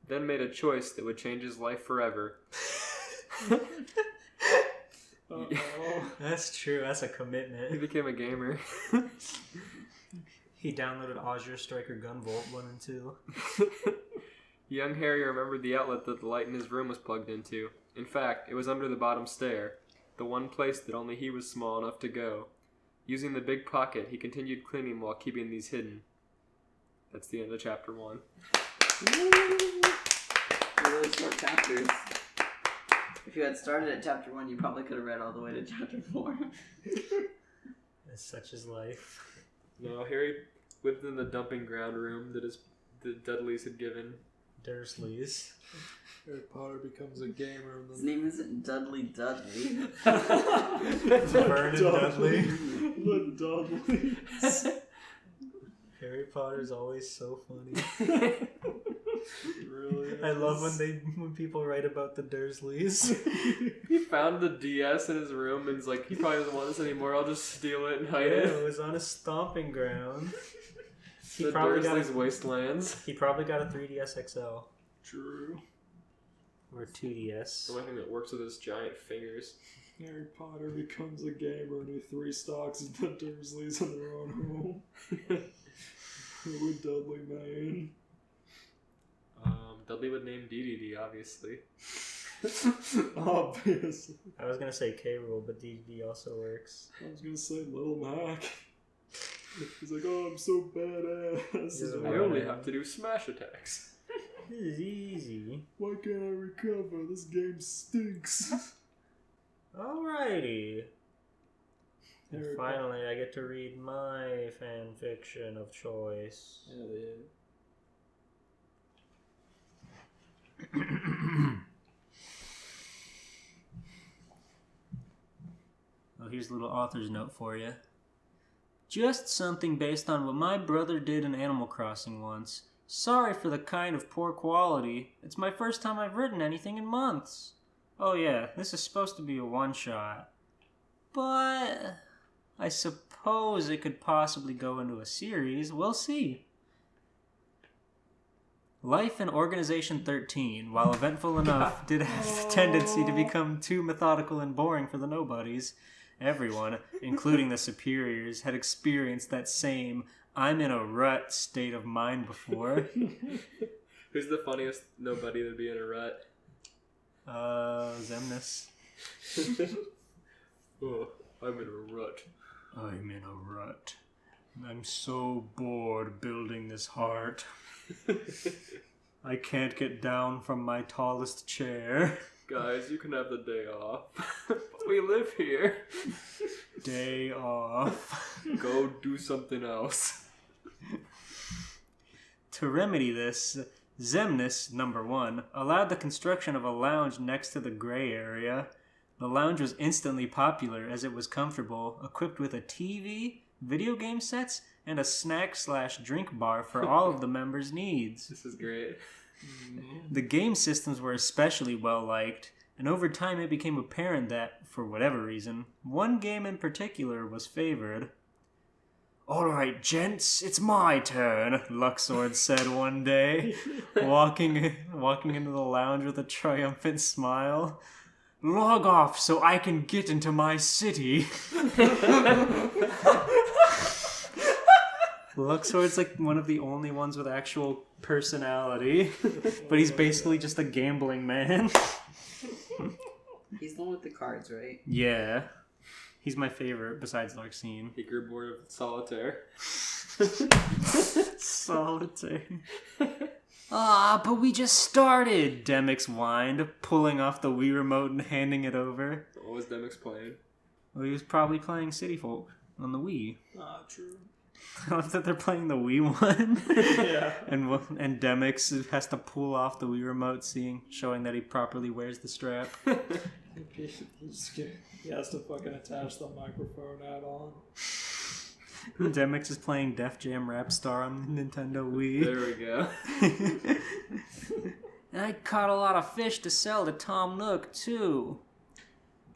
then made a choice that would change his life forever. Uh-oh. That's true. That's a He commitment. became a gamer. He downloaded Azure Striker Gunvolt 1 and 2. Young Harry remembered the outlet that the light in his room was plugged into. In fact, it was under the bottom stair, the one place that only he was small enough to go. Using the big pocket, he continued cleaning while keeping these hidden. That's the end of chapter 1. Really short chapters. If you had started at chapter 1, you probably could have read all the way to chapter 4. As such is life. No, Harry lived in the dumping ground room that the Dudleys had given. Dursleys. Harry Potter becomes a gamer and His name isn't Dudley Dudley. Vernon Dudley. The Dudleys. Harry Potter's always so funny. Really? I love when people write about the Dursleys. He found the DS in his room and is like, he probably doesn't want this anymore. I'll just steal it and hide It it. was on his stomping ground. The Dursleys' wastelands. He probably got a 3DS XL. True. Or 2DS. The only thing that works with his giant fingers. Harry Potter becomes a gamer and he 3-stocks the Dursleys in their own home. Who would Dudley main? Dudley would name DDD, obviously. Obviously. I was gonna say K. Rool, but DD also works. I was gonna say Little Mac. He's like, oh, I'm so badass. I only have to do smash attacks. This is easy. Why can't I recover? This game stinks. Alrighty. And Harry finally, I get to read my fan fiction of choice. Hell yeah. Well, here's a little author's note for you. Just something based on what my brother did in Animal Crossing once. Sorry for the kind of poor quality. It's my first time I've written anything in months. Oh yeah, this is supposed to be a one-shot. But I suppose it could possibly go into a series. We'll see. Life in Organization 13, while eventful enough, did have a tendency to become too methodical and boring for the nobodies. Everyone, including the superiors, had experienced that same I'm in a rut state of mind before. Who's the funniest nobody to be in a rut? Zemnis. Oh, I'm in a rut. I'm in a rut. I'm so bored building this heart. I can't get down from my tallest chair. Guys, you can have the day off. We live here. Day off. Go do something else. To remedy this, Zemnis, number 1, allowed the construction of a lounge next to the gray area. The lounge was instantly popular as it was comfortable, equipped with a TV, video game sets, and a snack/drink bar for all of the members' needs. This is great. The game systems were especially well liked, and over time it became apparent that, for whatever reason, one game in particular was favored. Alright, gents, it's my turn, Luxord said one day, walking into the lounge with a triumphant smile. Log off so I can get into my city. Luxord's like one of the only ones with actual personality, but he's basically just a gambling man. He's the one with the cards, right? Yeah. He's my favorite besides Larxene. He grew bored of solitaire. Solitaire. But we just started, Demix whined, pulling off the Wii remote and handing it over. What was Demix playing? Well, he was probably playing City Folk on the Wii. Ah, true. I love that they're playing the Wii one. Yeah. And Demix has to pull off the Wii remote, showing that he properly wears the strap. He has to fucking attach the microphone add-on. Demix is playing Def Jam Rap Star on Nintendo Wii. There we go. And I caught a lot of fish to sell to Tom Nook, too.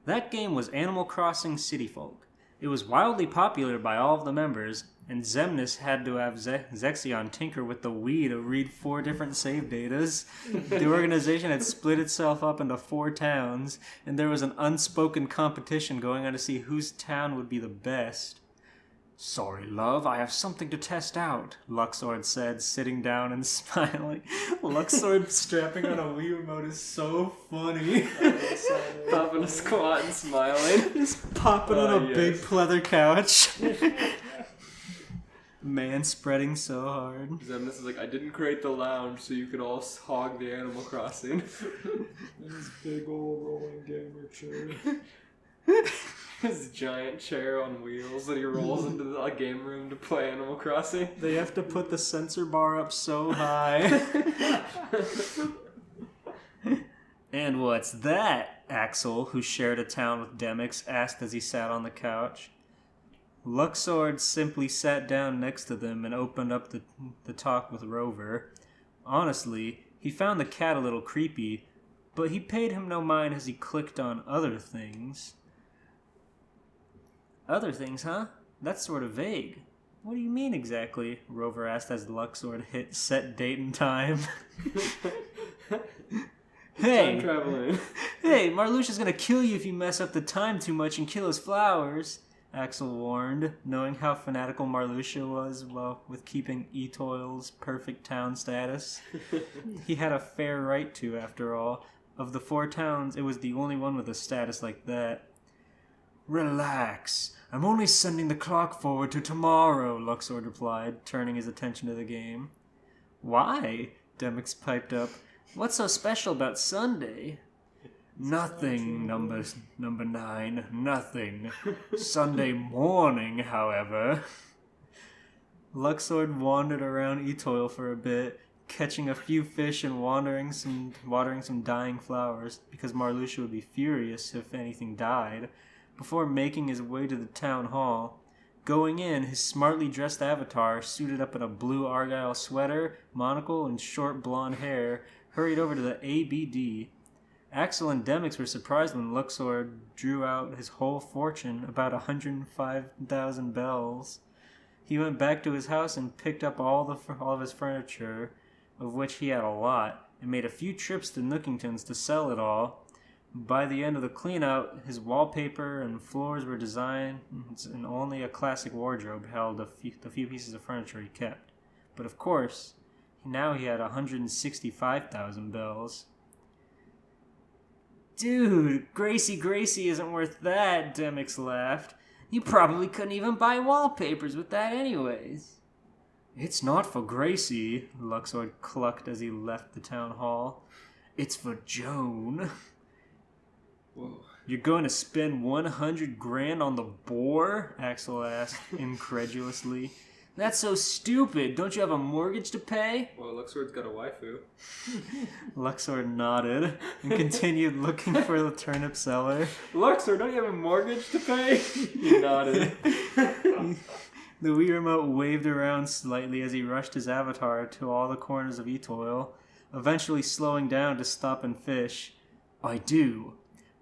That game was Animal Crossing City Folk. It was wildly popular by all of the members, and Zemnis had to have Zexion tinker with the Wii to read 4 different save datas. The organization had split itself up into 4 towns, and there was an unspoken competition going on to see whose town would be the best. Sorry, love, I have something to test out, Luxord said, sitting down and smiling. Luxord strapping on a Wii remote is so funny. Popping a squat and smiling. Just popping on a big pleather couch. Man spreading so hard. Zemnis is like, I didn't create the lounge so you could all hog the Animal Crossing. And his big old rolling gamer chair. His giant chair on wheels that he rolls into the game room to play Animal Crossing. They have to put the sensor bar up so high. And what's that? Axel, who shared a town with Demix, asked as he sat on the couch. Luxord simply sat down next to them and opened up the talk with Rover. Honestly, he found the cat a little creepy, but he paid him no mind as he clicked on other things. Other things, huh? That's sort of vague. What do you mean exactly? Rover asked as Luxord hit set date and time. Hey! Time traveling. Hey, Marluxia's gonna kill you if you mess up the time too much and kill his flowers, Axel warned, knowing how fanatical Marluxia was with keeping Etoil's perfect town status. He had a fair right to, after all. Of the 4 towns, it was the only one with a status like that. Relax. I'm only sending the clock forward to tomorrow, Luxord replied, turning his attention to the game. Why? Demix piped up. What's so special about Sunday? Nothing, number 9. Nothing. Sunday morning, however. Luxord wandered around Etoil for a bit, catching a few fish and watering some dying flowers, because Marluxia would be furious if anything died, before making his way to the town hall. Going in, his smartly dressed avatar, suited up in a blue argyle sweater, monocle, and short blonde hair, hurried over to the ABD. Axel and Demix were surprised when Luxord drew out his whole fortune, about 105,000 bells. He went back to his house and picked up all of his furniture, of which he had a lot, and made a few trips to Nookington's to sell it all. By the end of the clean-out, his wallpaper and floors were designed, and only a classic wardrobe held the few pieces of furniture he kept. But of course, now he had 165,000 bells. Dude, Gracie isn't worth that, Demix laughed. You probably couldn't even buy wallpapers with that anyways. It's not for Gracie, Luxord clucked as he left the town hall. It's for Joan. Whoa. You're going to spend 100 grand on the boar? Axel asked incredulously. That's so stupid. Don't you have a mortgage to pay? Well, Luxord's got a waifu. Luxord nodded and continued looking for the turnip seller. Luxord, don't you have a mortgage to pay? He nodded. The Wii Remote waved around slightly as he rushed his avatar to all the corners of Etoil, eventually slowing down to stop and fish. I do,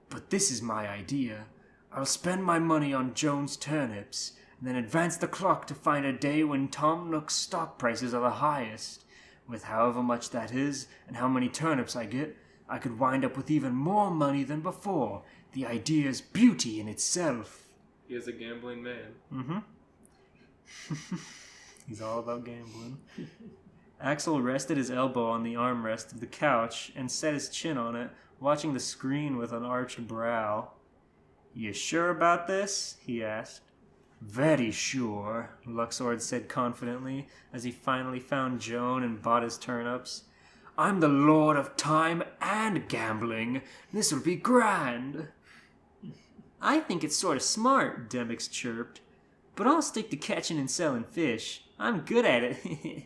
but this is my idea. I'll spend my money on Joan's turnips, and then advance the clock to find a day when Tom Nook's stock prices are the highest. With however much that is, and how many turnips I get, I could wind up with even more money than before. The idea's beauty in itself. He is a gambling man. Mm-hmm. He's all about gambling. Axel rested his elbow on the armrest of the couch and set his chin on it, watching the screen with an arched brow. You sure about this? He asked. Very sure, Luxord said confidently, as he finally found Joan and bought his turnips. I'm the lord of time and gambling. This'll be grand. I think it's sort of smart, Demix chirped. But I'll stick to catching and selling fish. I'm good at it.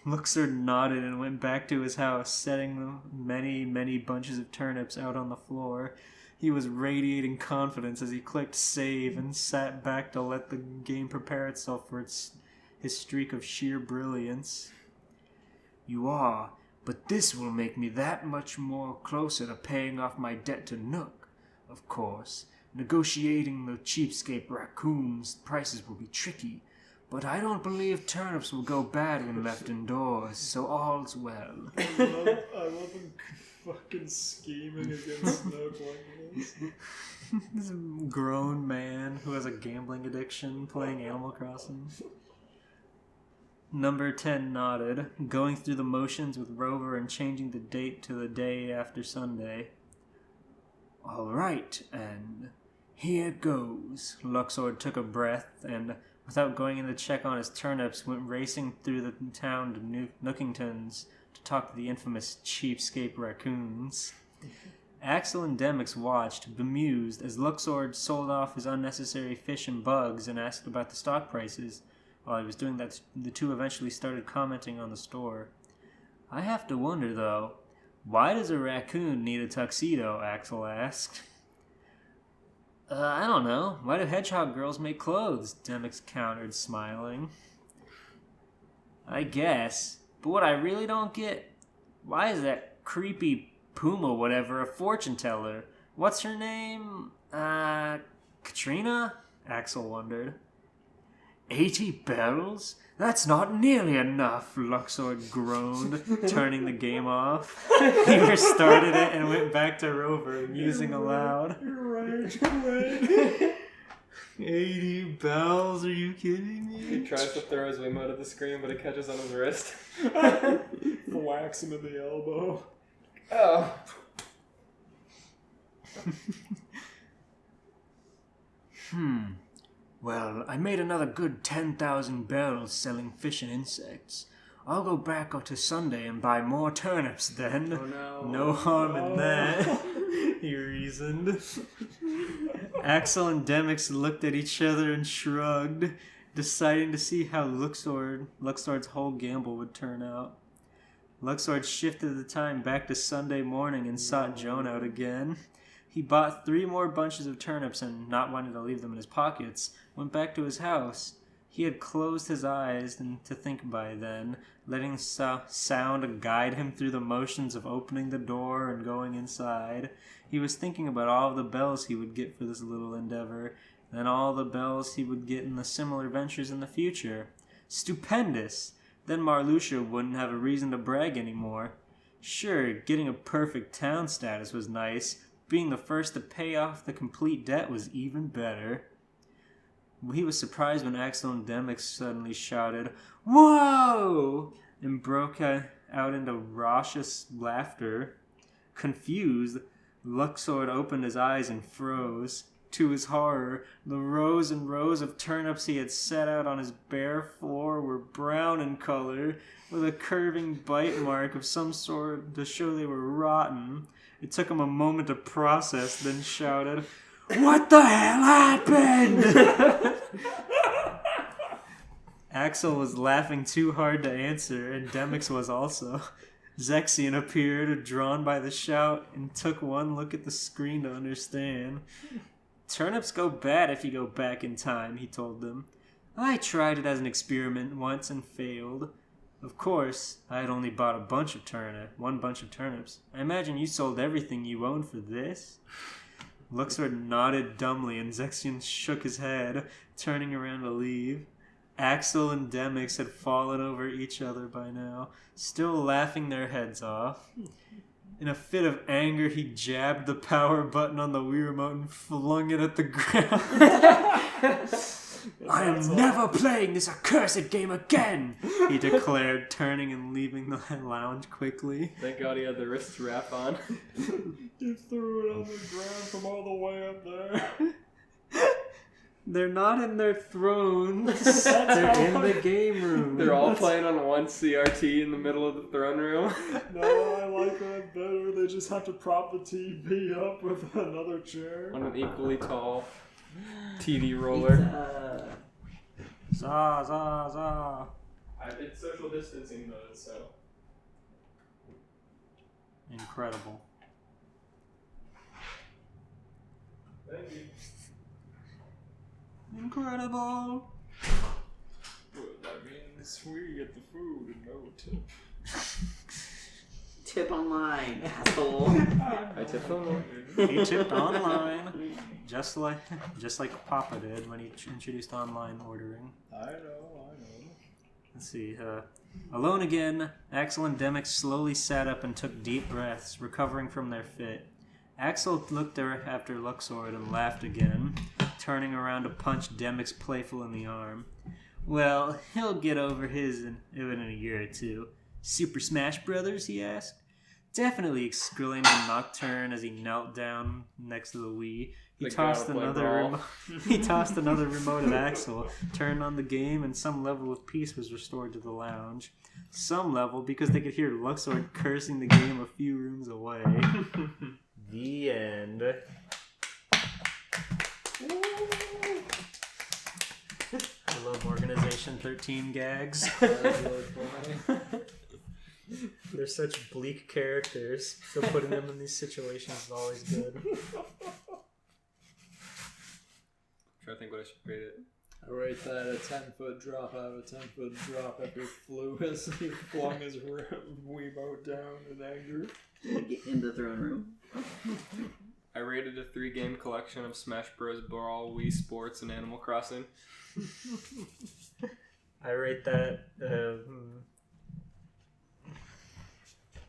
Luxord nodded and went back to his house, setting many bunches of turnips out on the floor. He was radiating confidence as he clicked save and sat back to let the game prepare itself for his streak of sheer brilliance. You are, but this will make me that much more closer to paying off my debt to Nook. Of course, negotiating the cheapskate raccoons' prices will be tricky, but I don't believe turnips will go bad when left indoors, so all's well. I love him fucking scheming against Nook like this. This grown man who has a gambling addiction playing Animal Crossing. Number 10 nodded, going through the motions with Rover and changing the date to the day after Sunday. All right, and here goes. Luxord took a breath and, without going in to check on his turnips, went racing through the town to Nookington's to talk to the infamous cheapskate raccoons. Axel and Demix watched, bemused, as Luxord sold off his unnecessary fish and bugs and asked about the stock prices. While he was doing that, the two eventually started commenting on the store. I have to wonder, though, why does a raccoon need a tuxedo? Axel asked. I don't know. Why do hedgehog girls make clothes? Demix countered, smiling. I guess. But what I really don't get, why is that creepy Puma whatever a fortune teller? What's her name? Katrina? Axel wondered. 80 bells? That's not nearly enough, Luxor groaned, turning the game off. He restarted it and went back to Rover, musing aloud. Rage quit. 80 bells? Are you kidding me? He tries to throw his Wiimote at the screen, but it catches on his wrist. Whacks him in the elbow. Oh. Well, I made another good 10,000 bells selling fish and insects. I'll go back to Sunday and buy more turnips then. Oh no. No harm in that, he reasoned. Axel and Demix looked at each other and shrugged, deciding to see how Luxord's whole gamble would turn out. Luxord shifted the time back to Sunday morning and sought Joan out again. He bought 3 more bunches of turnips and, not wanting to leave them in his pockets, went back to his house. He had closed his eyes to think by then, letting sound guide him through the motions of opening the door and going inside. He was thinking about all the bells he would get for this little endeavor, and all the bells he would get in the similar ventures in the future. Stupendous! Then Marluxia wouldn't have a reason to brag anymore. Sure, getting a perfect town status was nice. Being the first to pay off the complete debt was even better. He was surprised when Axel and Demix suddenly shouted, "Whoa!" and broke out into raucous laughter. Confused, Luxord opened his eyes and froze. To his horror, the rows and rows of turnips he had set out on his bare floor were brown in color, with a curving bite mark of some sort to show they were rotten. It took him a moment to process, then shouted, "What the hell happened?" Axel was laughing too hard to answer, and Demix was also. Zexion appeared, drawn by the shout, and took one look at the screen to understand. "Turnips go bad if you go back in time," he told them. "I tried it as an experiment once and failed. Of course, I had only bought one bunch of turnips. I imagine you sold everything you owned for this?" Luxord nodded dumbly, and Zexion shook his head, turning around to leave. Axel and Demix had fallen over each other by now, still laughing their heads off. In a fit of anger, he jabbed the power button on the Wii remote and flung it at the ground. "I am never playing this accursed game again," he declared, turning and leaving the lounge quickly. Thank God he had the wrist wrap on. You threw it on the ground from all the way up there. They're not in their thrones. They're in the game room. They're all playing on one CRT in the middle of the throne room. No, I like that better. They just have to prop the TV up with another chair. On an equally tall TV roller. Za, za, za. It's social distancing mode, so. Incredible. Thank you. Incredible. Well, that means we get the food and no tip. Tip online, asshole. I tipped on. He tipped online, just like Papa did when he introduced online ordering. I know. Let's see. Alone again, Axel and Demix slowly sat up and took deep breaths, recovering from their fit. Axel looked after Luxord and laughed again, turning around to punch Demix playful in the arm. "Well, he'll get over his in a year or two. Super Smash Brothers?" he asked. "Definitely," exclaimed Nocturne as he knelt down next to the Wii. He tossed another remote at Axel, turned on the game, and some level of peace was restored to the lounge. Some level, because they could hear Luxord cursing the game a few rooms away. The end. I love Organization 13 gags. They're such bleak characters, so putting them in these situations is always good. trying to think what I should rate it. I rate that a 10-foot drop out of a 10-foot drop after flew as he flung his Wiimote down in anger. In the throne room. I rated a 3-game collection of Smash Bros. Brawl, Wii Sports, and Animal Crossing. I rate that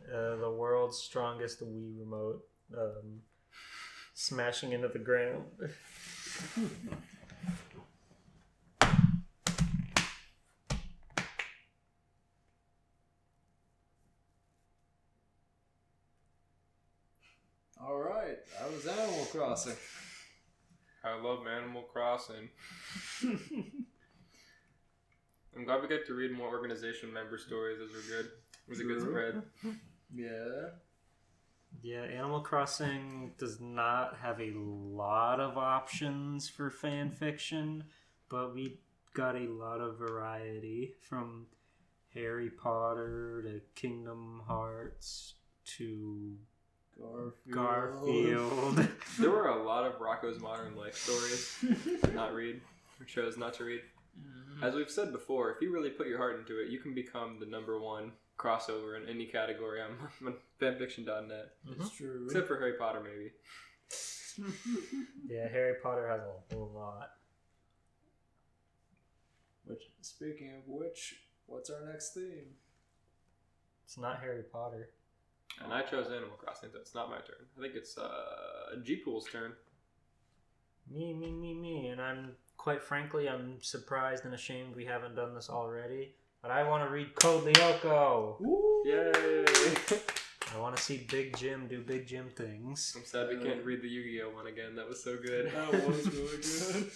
the world's strongest Wii remote smashing into the ground. Alright, that was Animal Crossing. I love Animal Crossing. I'm glad we get to read more organization member stories. Those were good. It was a good spread. Yeah. Yeah, Animal Crossing does not have a lot of options for fan fiction, but we got a lot of variety from Harry Potter to Kingdom Hearts to Garfield. There were a lot of Rocco's Modern Life stories or chose not to read. As we've said before, if you really put your heart into it, you can become the #1 crossover in any category on fanfiction.net. It's true. Except for Harry Potter, maybe. Yeah, Harry Potter has a whole lot. Speaking of which, what's our next theme? It's not Harry Potter. And I chose Animal Crossing, so it's not my turn. I think it's G-Pool's turn. Me. And quite frankly, I'm surprised and ashamed we haven't done this already. But I want to read Code Lyoko. Yay! I want to see Big Jim do Big Jim things. I'm sad we can't read the Yu-Gi-Oh one again. That was so good. That was really good.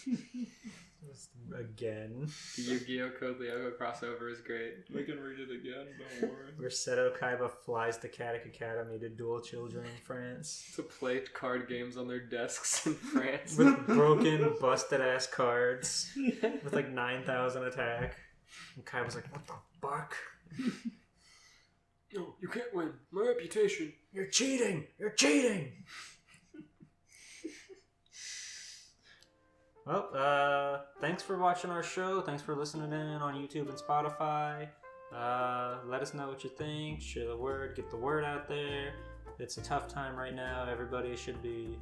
Again. The Yu-Gi-Oh Code Lyoko crossover is great. We can read it again, don't worry. Where Seto Kaiba flies to Katak Academy to duel children in France. To play card games on their desks in France. With broken, busted-ass cards. With like 9,000 attack. And Kaiba's like, what the fuck? No, you can't win. My reputation. You're cheating! You're cheating! Well, thanks for watching our show. Thanks for listening in on YouTube and Spotify. Let us know what you think. Share the word. Get the word out there. It's a tough time right now. Everybody should be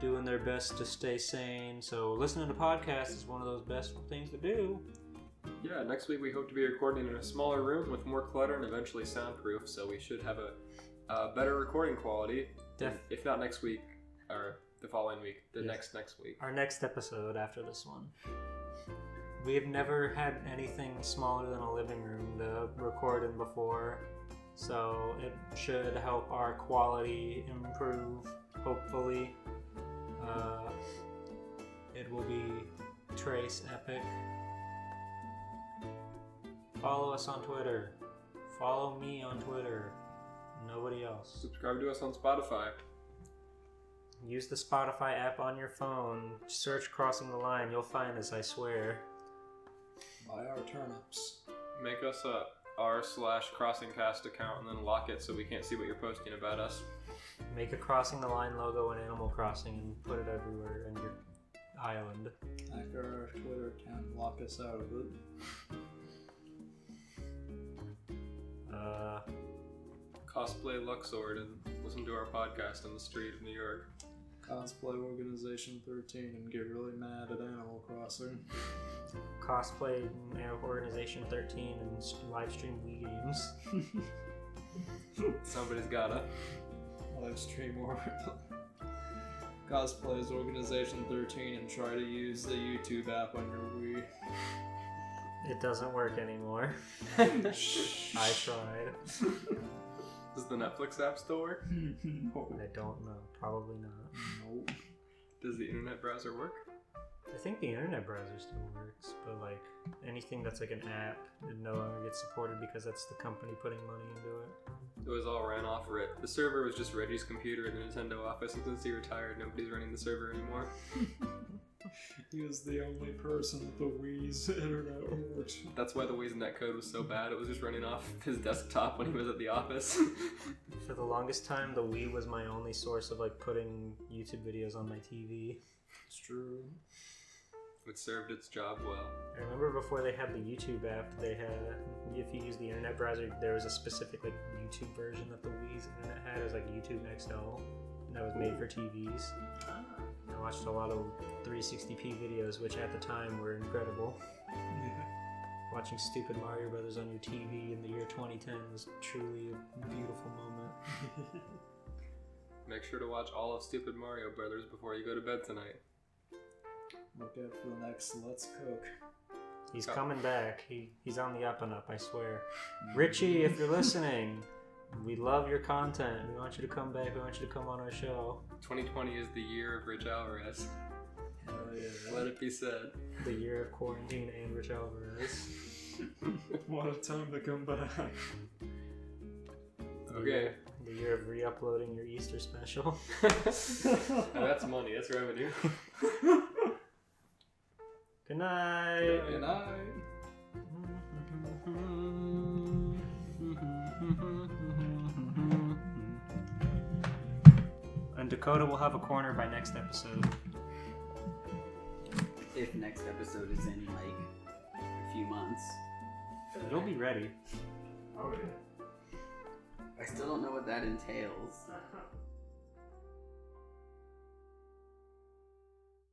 doing their best to stay sane. So listening to podcasts is one of those best things to do. Yeah, next week we hope to be recording in a smaller room with more clutter and eventually soundproof, so we should have a better recording quality. If not next week, or the following week, next week. Our next episode after this one. We have never had anything smaller than a living room to record in before, so it should help our quality improve, hopefully. It will be Trace Epic. Follow us on Twitter. Follow me on Twitter. Nobody else. Subscribe to us on Spotify. Use the Spotify app on your phone. Search Crossing the Line. You'll find us, I swear. Buy our turnips. Make us a r/crossingcast account and then lock it so we can't see what you're posting about us. Make a Crossing the Line logo in Animal Crossing and put it everywhere in your island. Hack our Twitter account, lock us out of it. Cosplay Luxord and listen to our podcast on the street of New York. Cosplay Organization 13 and get really mad at Animal Crossing. Cosplay Organization 13 and live stream Wii games. Somebody's gotta. Live stream or Cosplays Organization 13 and try to use the YouTube app on your Wii. It doesn't work anymore. I tried. Does the Netflix app still work? No. I don't know. Probably not. Nope. Does the internet browser work? I think the internet browser still works, but like anything that's like an app, it no longer gets supported because that's the company putting money into it. It was all ran off RIT. The server was just Reggie's computer in the Nintendo office, and since he retired, nobody's running the server anymore. He was the only person with the Wii's internet worked. That's why the Wii's netcode was so bad. It was just running off his desktop when he was at the office. For the longest time, the Wii was my only source of like putting YouTube videos on my TV. It's true. It served its job well. I remember before they had the YouTube app, they had, if you use the internet browser, there was a specific like YouTube version that the Wii's internet had. It was like YouTube XL, and that was made for TVs. I watched a lot of 360p videos, which at the time were incredible. Watching Stupid Mario Brothers on your TV in the year 2010 was truly a beautiful moment. Make sure to watch all of Stupid Mario Brothers before you go to bed tonight. Look out for the next Let's Cook. He's coming back. He's on the up and up, I swear. Richie, if you're listening, we love your content. We want you to come back. We want you to come on our show. 2020 is the year of Rich Alvarez. Hell yeah. Let it be said. The year of quarantine and Rich Alvarez. What a time to come back. Okay. The year of re-uploading your Easter special. Now that's money. That's revenue. Good night. Good night. And Dakota will have a corner by next episode. If next episode is in like a few months. It'll be ready. Oh yeah. I still don't know what that entails.